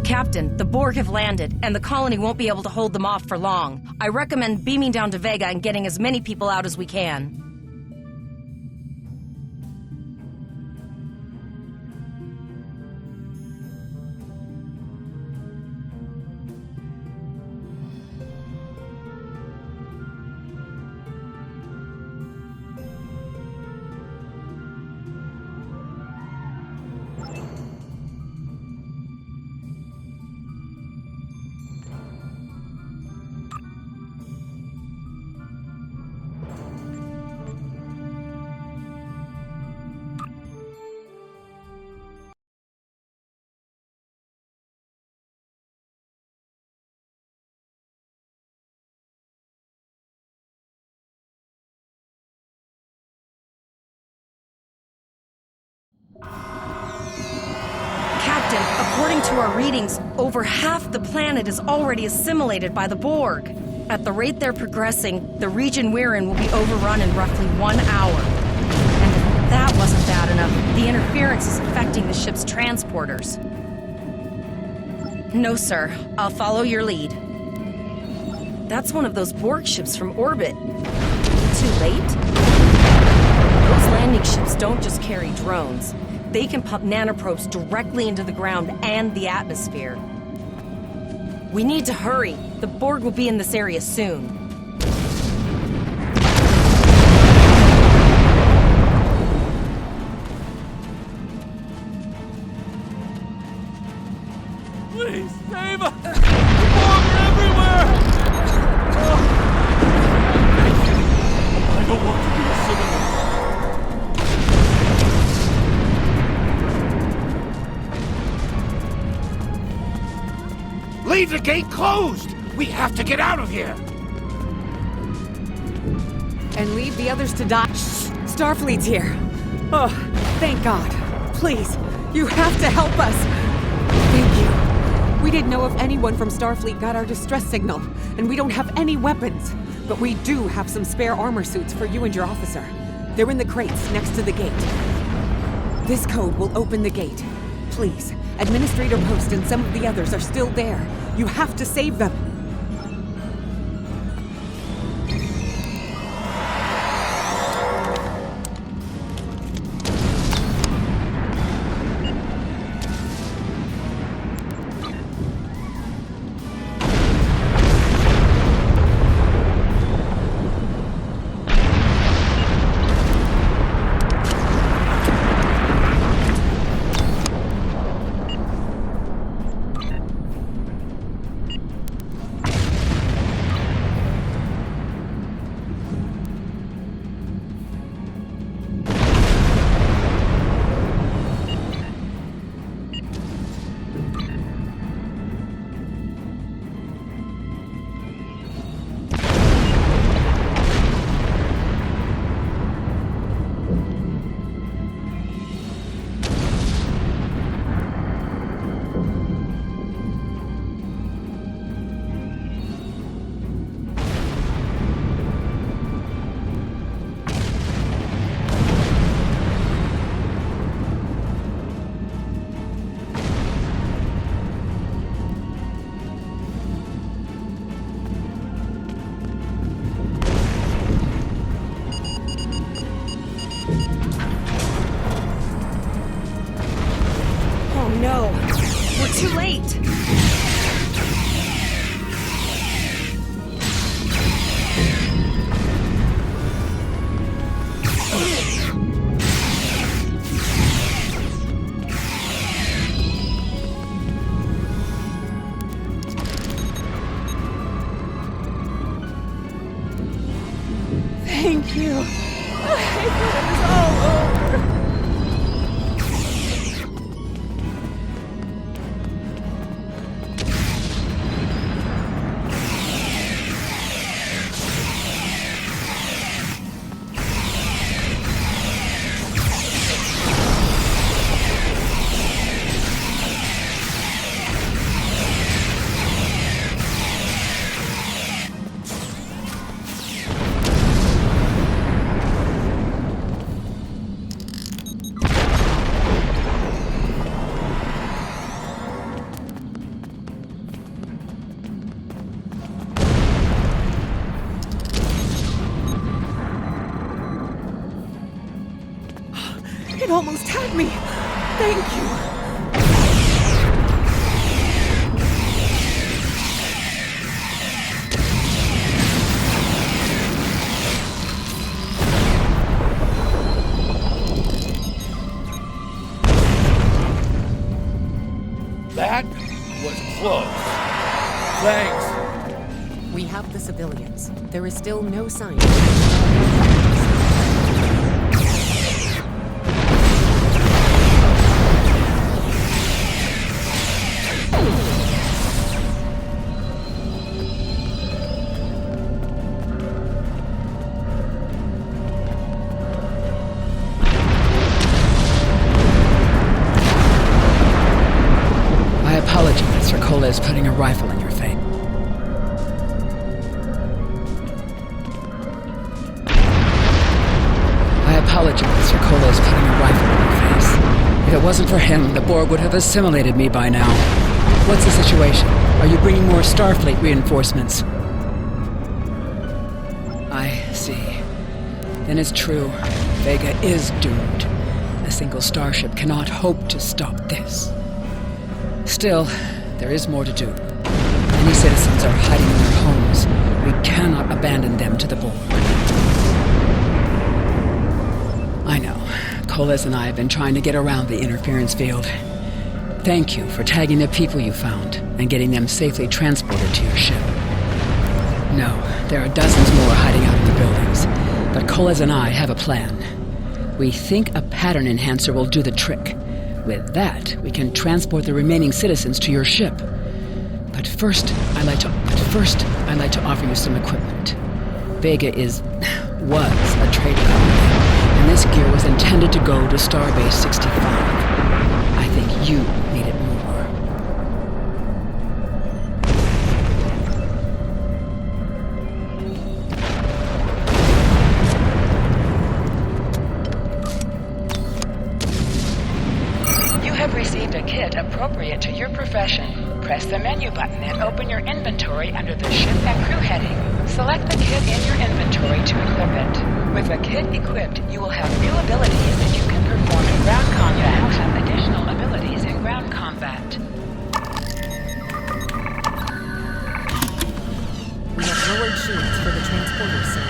Captain, the Borg have landed, and the colony won't be able to hold them off for long. I recommend beaming down to Vega and getting as many people out as we can. Captain, according to our readings, over half the planet is already assimilated by the Borg. At the rate they're progressing, the region we're in will be overrun in roughly 1 hour. And if that wasn't bad enough, the interference is affecting the ship's transporters. No, sir. I'll follow your lead. That's one of those Borg ships from orbit. Too late? Those landing ships don't just carry drones. They can pump nanoprobes directly into the ground and the atmosphere. We need to hurry. The Borg will be in this area soon. Please, save us! The Borg are everywhere! Oh. Thank you. I don't want to be assimilated. Leave the gate closed! We have to get out of here! And leave the others to die. Starfleet's here. Oh, thank God. Please, you have to help us. Thank you. We didn't know if anyone from Starfleet got our distress signal, and we don't have any weapons. But we do have some spare armor suits for you and your officer. They're in the crates next to the gate. This code will open the gate. Please, Administrator Post and some of the others are still there. You have to save them. No, we're too late. Thank you. I thought it was all over. almost had me. Thank you. That was close. Thanks. We have the civilians. There is still no sign. I apologize for Coles putting a rifle in your face. I apologize for Coles putting a rifle in your face. If it wasn't for him, the Borg would have assimilated me by now. What's the situation? Are you bringing more Starfleet reinforcements? I see. Then it's true. Vega is doomed. A single starship cannot hope to stop this. Still, there is more to do. Many citizens are hiding in their homes. We cannot abandon them to the Borg. I know. Coles and I have been trying to get around the interference field. Thank you for tagging the people you found and getting them safely transported to your ship. No, there are dozens more hiding out in the buildings, but Coles and I have a plan. We think a pattern enhancer will do the trick. With that, we can transport the remaining citizens to your ship. But first, I'd like to offer you some equipment. Vega was a trade colony, and this gear was intended to go to Starbase 65. I think you need it more. You have received a kit appropriate to your profession. Press the menu button and open your inventory under the ship and crew heading. Select the kit in your inventory to equip it. With a kit equipped, you will have new abilities that you can perform in ground combat. You will have additional abilities in ground combat. We have lowered shields for the transporters, sir.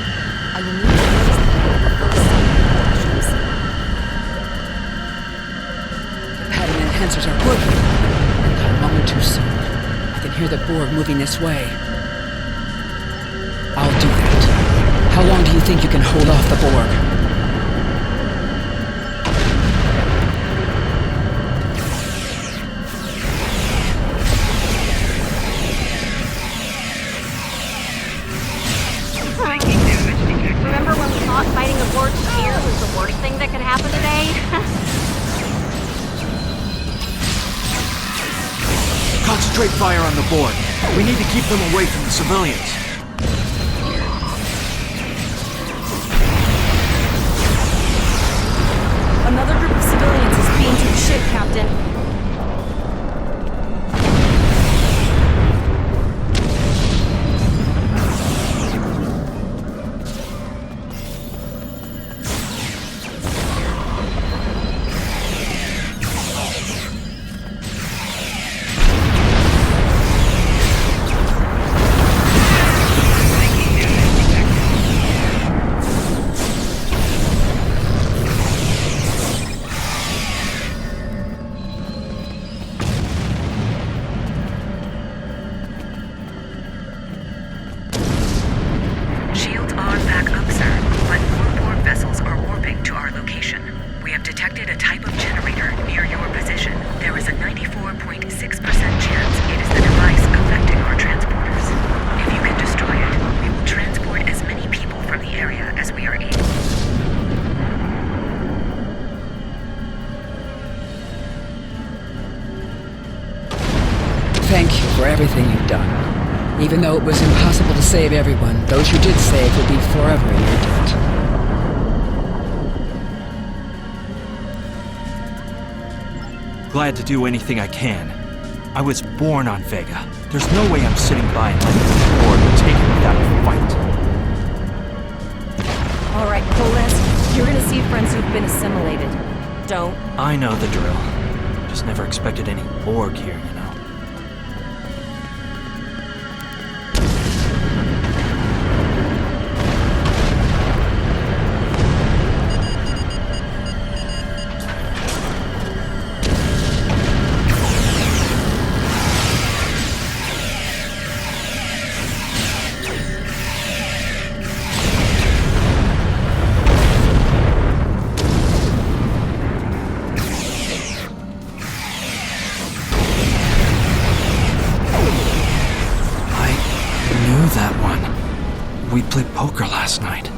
I will need to raise them before the sun. The pattern enhancers are working. Not a moment too soon. I can hear the Borg moving this way. I'll do that. How long do you think you can hold off the Borg? Remember when we thought fighting a Borg sphere was the worst thing that could happen today? Concentrate fire on the Borg. We need to keep them away from the civilians. Another group of civilians is being to the ship, Captain. Shields are back up, sir, but more Borg vessels are warping to our location. We have detected a type of generator near your position. There is a 94.6% chance it is the device affecting our transporters. If you can destroy it, we will transport as many people from the area as we are able. Thank you for everything you've done. Even though it was impossible to save everyone, those you did save will be forever in your debt. Glad to do anything I can. I was born on Vega. There's no way I'm sitting by and letting the Borg take it without a fight. All right, Coles, you're gonna see friends who've been assimilated. don't. I know the drill. Just never expected any Borg here, you know. We played poker last night.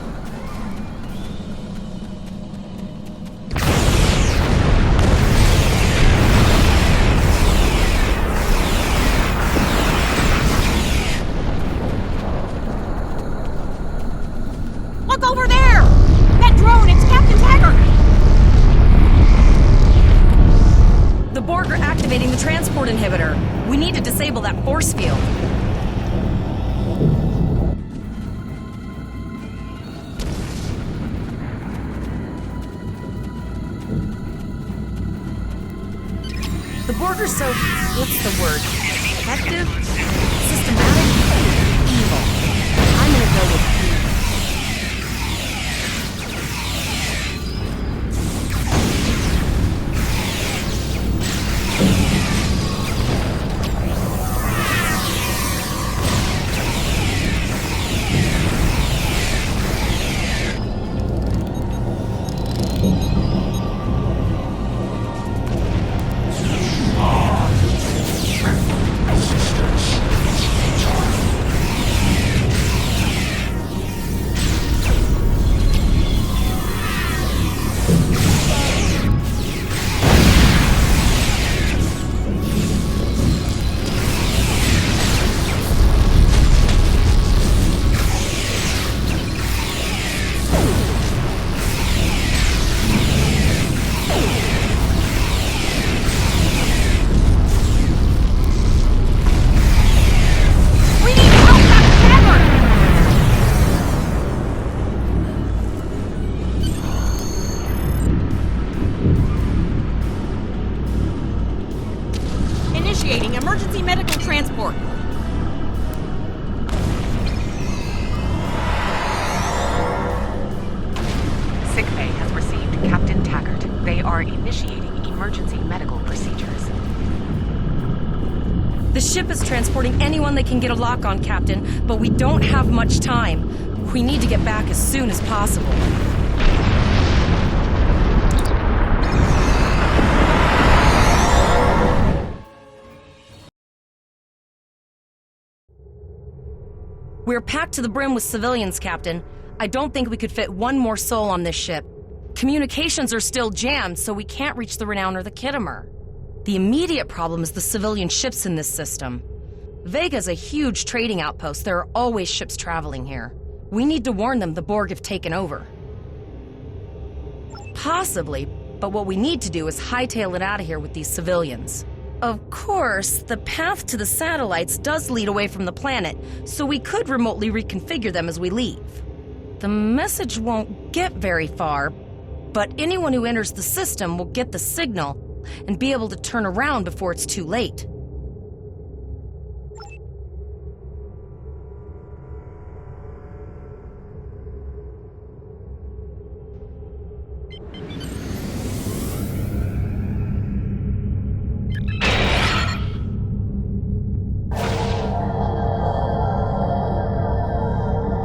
Look over there! That drone, it's Captain Taggart! The Borg are activating the transport inhibitor. We need to disable that force field. The Borg are so, what's the word? Effective? Systematic? Evil. I'm gonna go with evil. Initiating emergency medical transport. Sickbay has received Captain Taggart. They are initiating emergency medical procedures. The ship is transporting anyone they can get a lock on, Captain, but we don't have much time. We need to get back as soon as possible. We're packed to the brim with civilians, Captain. I don't think we could fit one more soul on this ship. Communications are still jammed, so we can't reach the Renown or the Kittimer. The immediate problem is the civilian ships in this system. Vega's a huge trading outpost. There are always ships traveling here. We need to warn them the Borg have taken over. Possibly, but what we need to do is hightail it out of here with these civilians. Of course, the path to the satellites does lead away from the planet, so we could remotely reconfigure them as we leave. The message won't get very far, but anyone who enters the system will get the signal and be able to turn around before it's too late.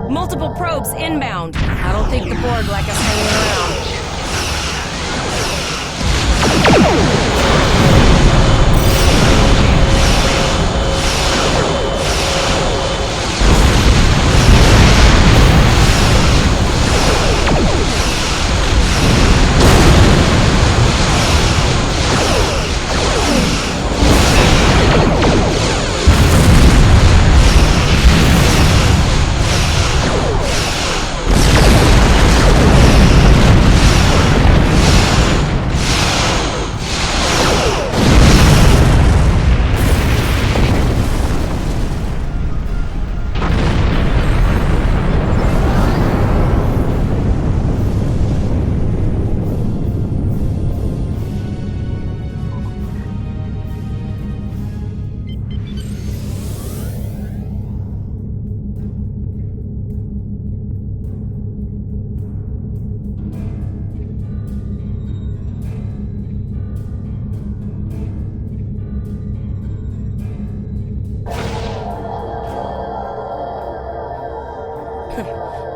Multiple probes inbound. I don't think the Borg like us hanging around.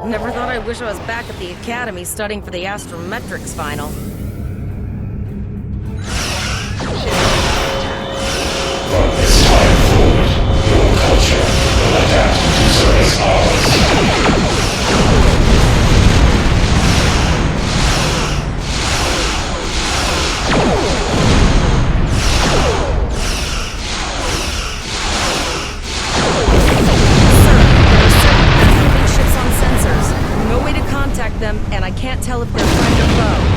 Never thought I wish I was back at the academy studying for the astrometrics final. From this time forward, your culture will adapt to service ours. Them, and I can't tell if they're friend or foe.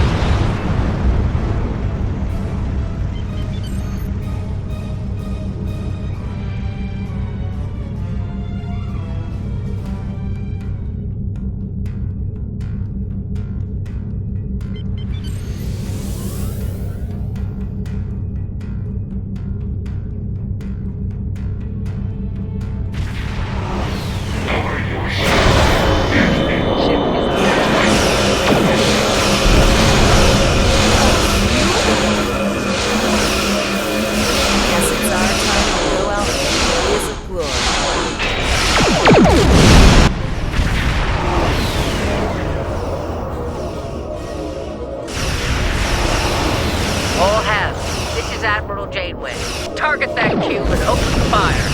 Janeway. Target that cube and open fire.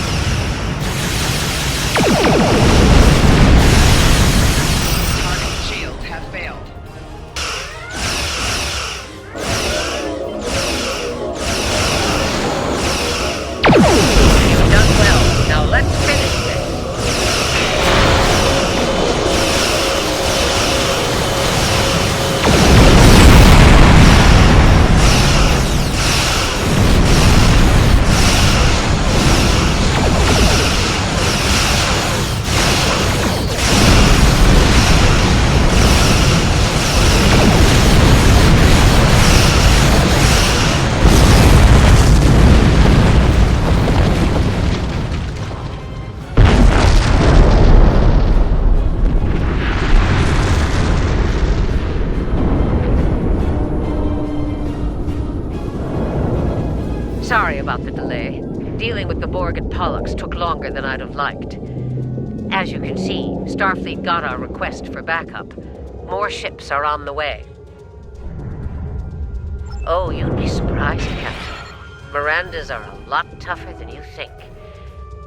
Target shields have failed. You've done well. Now let's finish this. Sorry about the delay. Dealing with the Borg and Pollux took longer than I'd have liked. As you can see, Starfleet got our request for backup. More ships are on the way. Oh, you'd be surprised, Captain. Mirandas are a lot tougher than you think.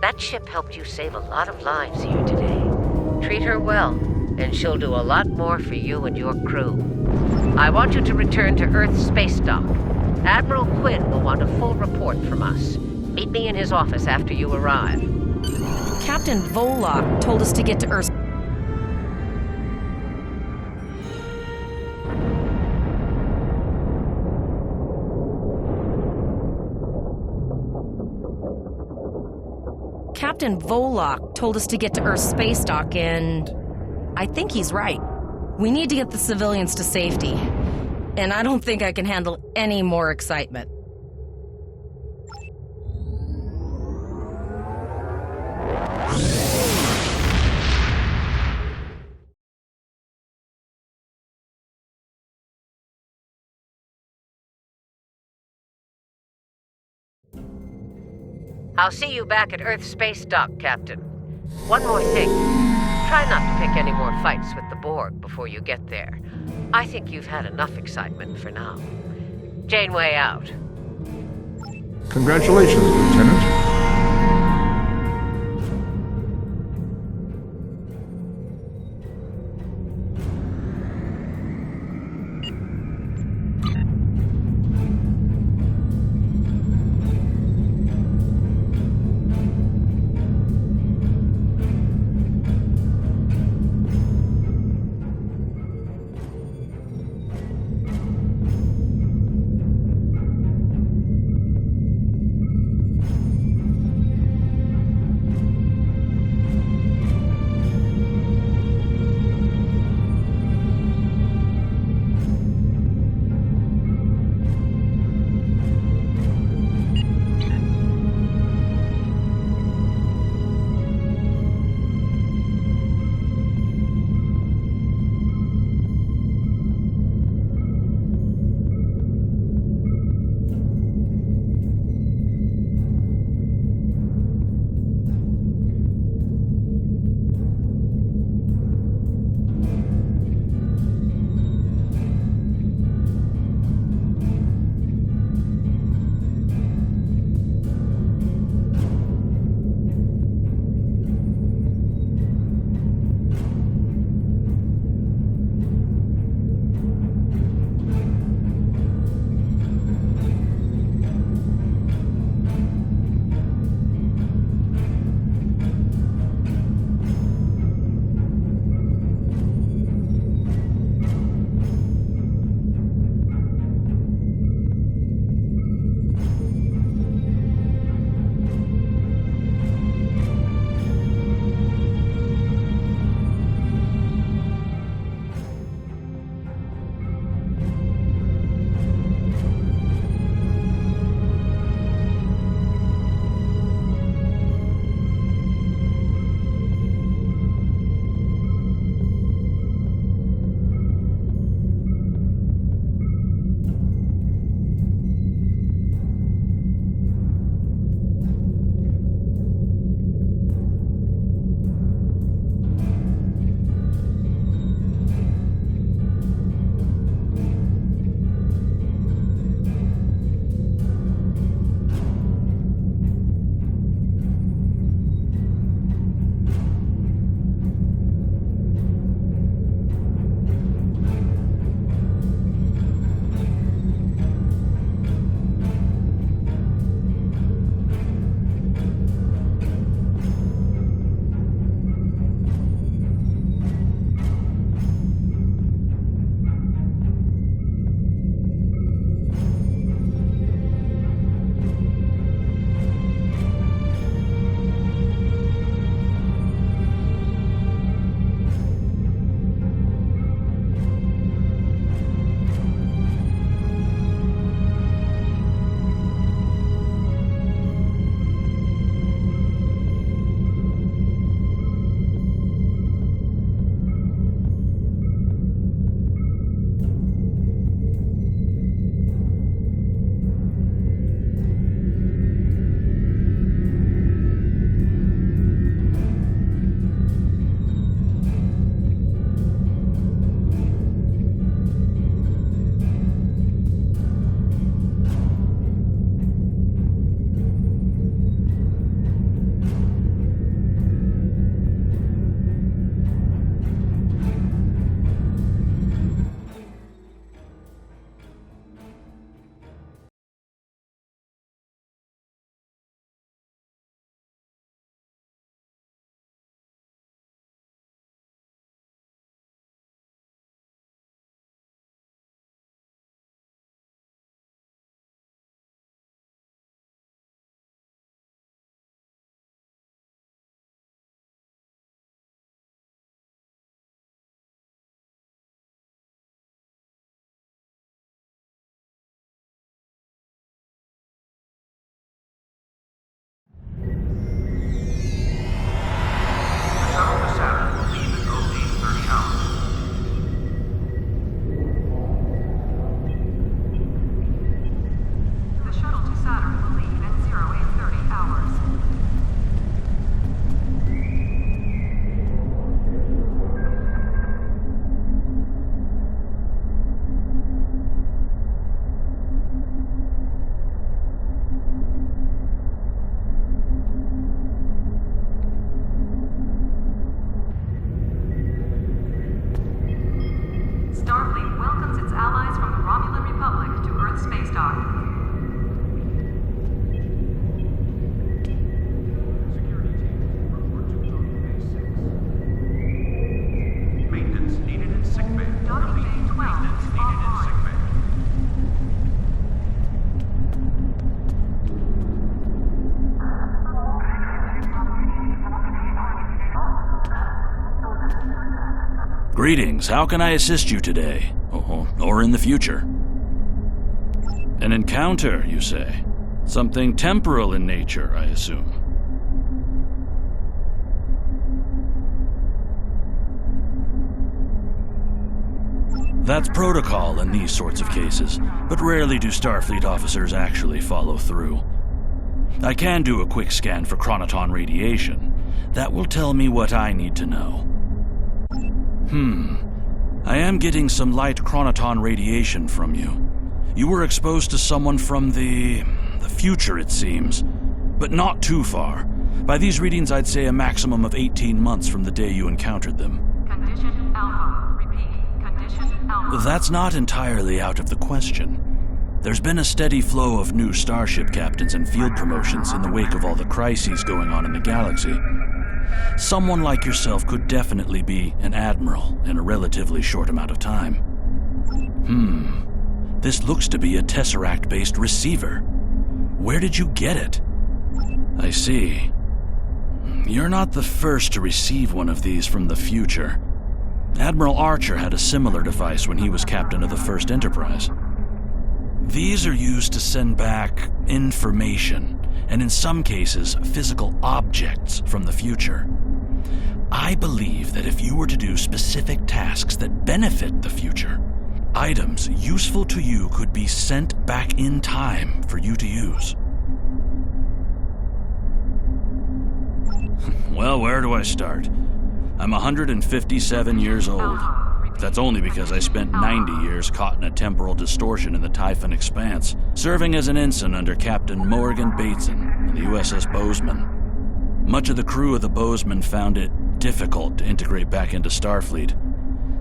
That ship helped you save a lot of lives here today. Treat her well, and she'll do a lot more for you and your crew. I want you to return to Earth Space Dock. Admiral Quinn will want a full report from us. Meet me in his office after you arrive. Captain Volok told us to get to Earth. Captain Volok told us to get to Earth Space Dock, and I think he's right. We need to get the civilians to safety. And I don't think I can handle any more excitement. I'll see you back at Earth Space Dock, Captain. One more thing. Try not to pick any more fights with the Borg before you get there. I think you've had enough excitement for now. Janeway out. Congratulations, Lieutenant. Greetings, how can I assist you today? Or in the future? An encounter, you say? Something temporal in nature, I assume. That's protocol in these sorts of cases, but rarely do Starfleet officers actually follow through. I can do a quick scan for chronoton radiation. That will tell me what I need to know. I am getting some light chronoton radiation from you. You were exposed to someone from the future, it seems, but not too far. By these readings, I'd say a maximum of 18 months from the day you encountered them. Condition Alpha. Repeat. Condition Alpha. That's not entirely out of the question. There's been a steady flow of new starship captains and field promotions in the wake of all the crises going on in the galaxy. Someone like yourself could definitely be an admiral in a relatively short amount of time. This looks to be a Tesseract-based receiver. Where did you get it? I see. You're not the first to receive one of these from the future. Admiral Archer had a similar device when he was captain of the First Enterprise. These are used to send back information, and in some cases, physical objects from the future. I believe that if you were to do specific tasks that benefit the future, items useful to you could be sent back in time for you to use. Well, where do I start? I'm 157 years old. That's only because I spent 90 years caught in a temporal distortion in the Typhon Expanse, serving as an ensign under Captain Morgan Bateson on the USS Bozeman. Much of the crew of the Bozeman found it difficult to integrate back into Starfleet.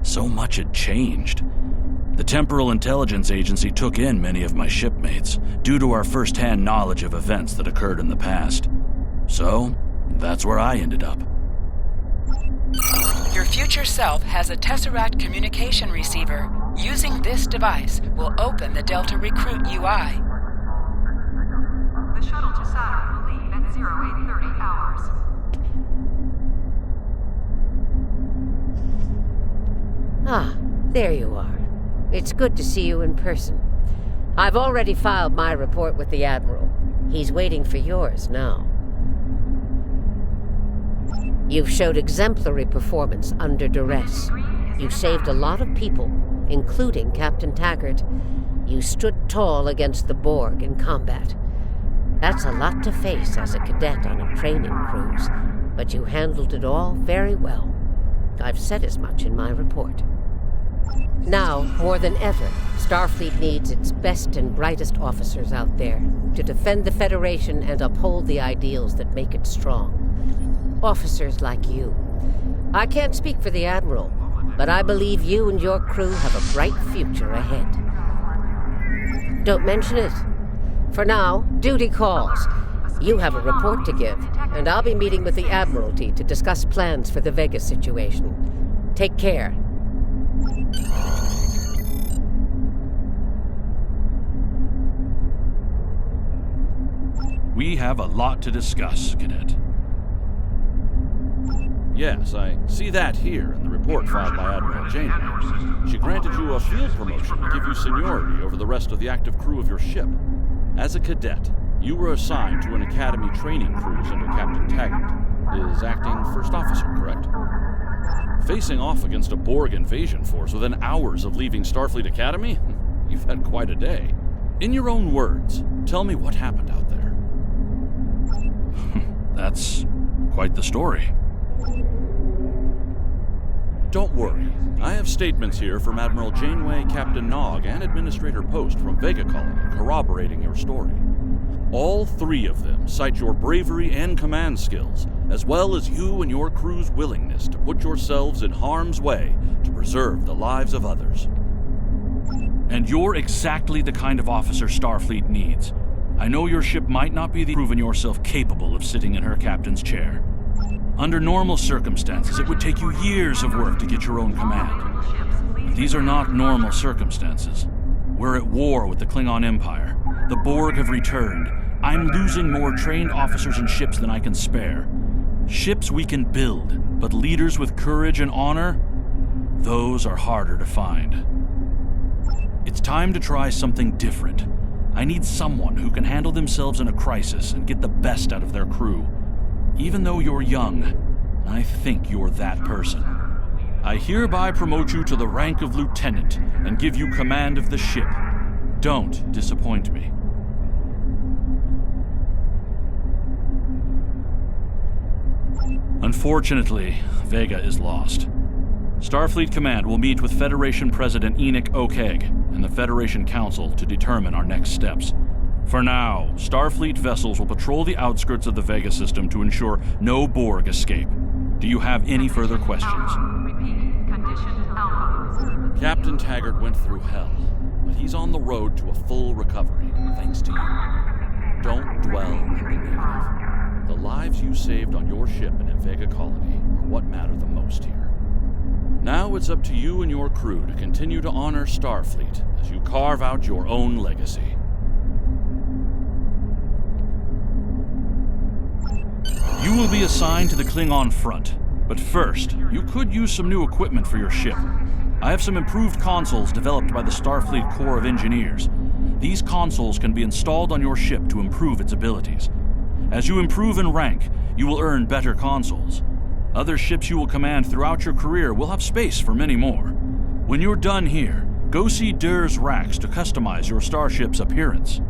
So much had changed. The Temporal Intelligence Agency took in many of my shipmates, due to our first-hand knowledge of events that occurred in the past. So, that's where I ended up. Your future self has a Tesseract communication receiver. Using this device will open the Delta Recruit UI. The shuttle to Saturn will leave at 0830 hours. Ah, there you are. It's good to see you in person. I've already filed my report with the Admiral. He's waiting for yours now. You've showed exemplary performance under duress. You saved a lot of people, including Captain Taggart. You stood tall against the Borg in combat. That's a lot to face as a cadet on a training cruise, but you handled it all very well. I've said as much in my report. Now, more than ever, Starfleet needs its best and brightest officers out there to defend the Federation and uphold the ideals that make it strong. Officers like you. I can't speak for the Admiral, but I believe you and your crew have a bright future ahead. Don't mention it. For now, duty calls. You have a report to give, and I'll be meeting with the Admiralty to discuss plans for the Vega situation. Take care. We have a lot to discuss, Cadet. Yes, I see that here in the report filed by Admiral Janeway. She granted you a field promotion to give you seniority over the rest of the active crew of your ship. As a cadet, you were assigned to an Academy training cruise under Captain Taggart, his acting first officer, correct? Facing off against a Borg invasion force within hours of leaving Starfleet Academy? You've had quite a day. In your own words, tell me what happened out there. That's quite the story. Don't worry. I have statements here from Admiral Janeway, Captain Nog, and Administrator Post from Vega Colony corroborating your story. All three of them cite your bravery and command skills, as well as you and your crew's willingness to put yourselves in harm's way to preserve the lives of others. And you're exactly the kind of officer Starfleet needs. I know your ship might not be proven yourself capable of sitting in her captain's chair. Under normal circumstances, it would take you years of work to get your own command. These are not normal circumstances. We're at war with the Klingon Empire. The Borg have returned. I'm losing more trained officers and ships than I can spare. Ships we can build, but leaders with courage and honor? those are harder to find. It's time to try something different. I need someone who can handle themselves in a crisis and get the best out of their crew. Even though you're young, I think you're that person. I hereby promote you to the rank of lieutenant and give you command of the ship. Don't disappoint me. Unfortunately, Vega is lost. Starfleet Command will meet with Federation President Enoch O'Keg and the Federation Council to determine our next steps. For now, Starfleet vessels will patrol the outskirts of the Vega system to ensure no Borg escape. Do you have any further questions? Captain Taggart went through hell, but he's on the road to a full recovery, thanks to you. Don't dwell on the negative. The lives you saved on your ship and at Vega Colony are what matter the most here. Now it's up to you and your crew to continue to honor Starfleet as you carve out your own legacy. You will be assigned to the Klingon front, but first, you could use some new equipment for your ship. I have some improved consoles developed by the Starfleet Corps of Engineers. These consoles can be installed on your ship to improve its abilities. As you improve in rank, you will earn better consoles. Other ships you will command throughout your career will have space for many more. When you're done here, go see Dur's racks to customize your starship's appearance.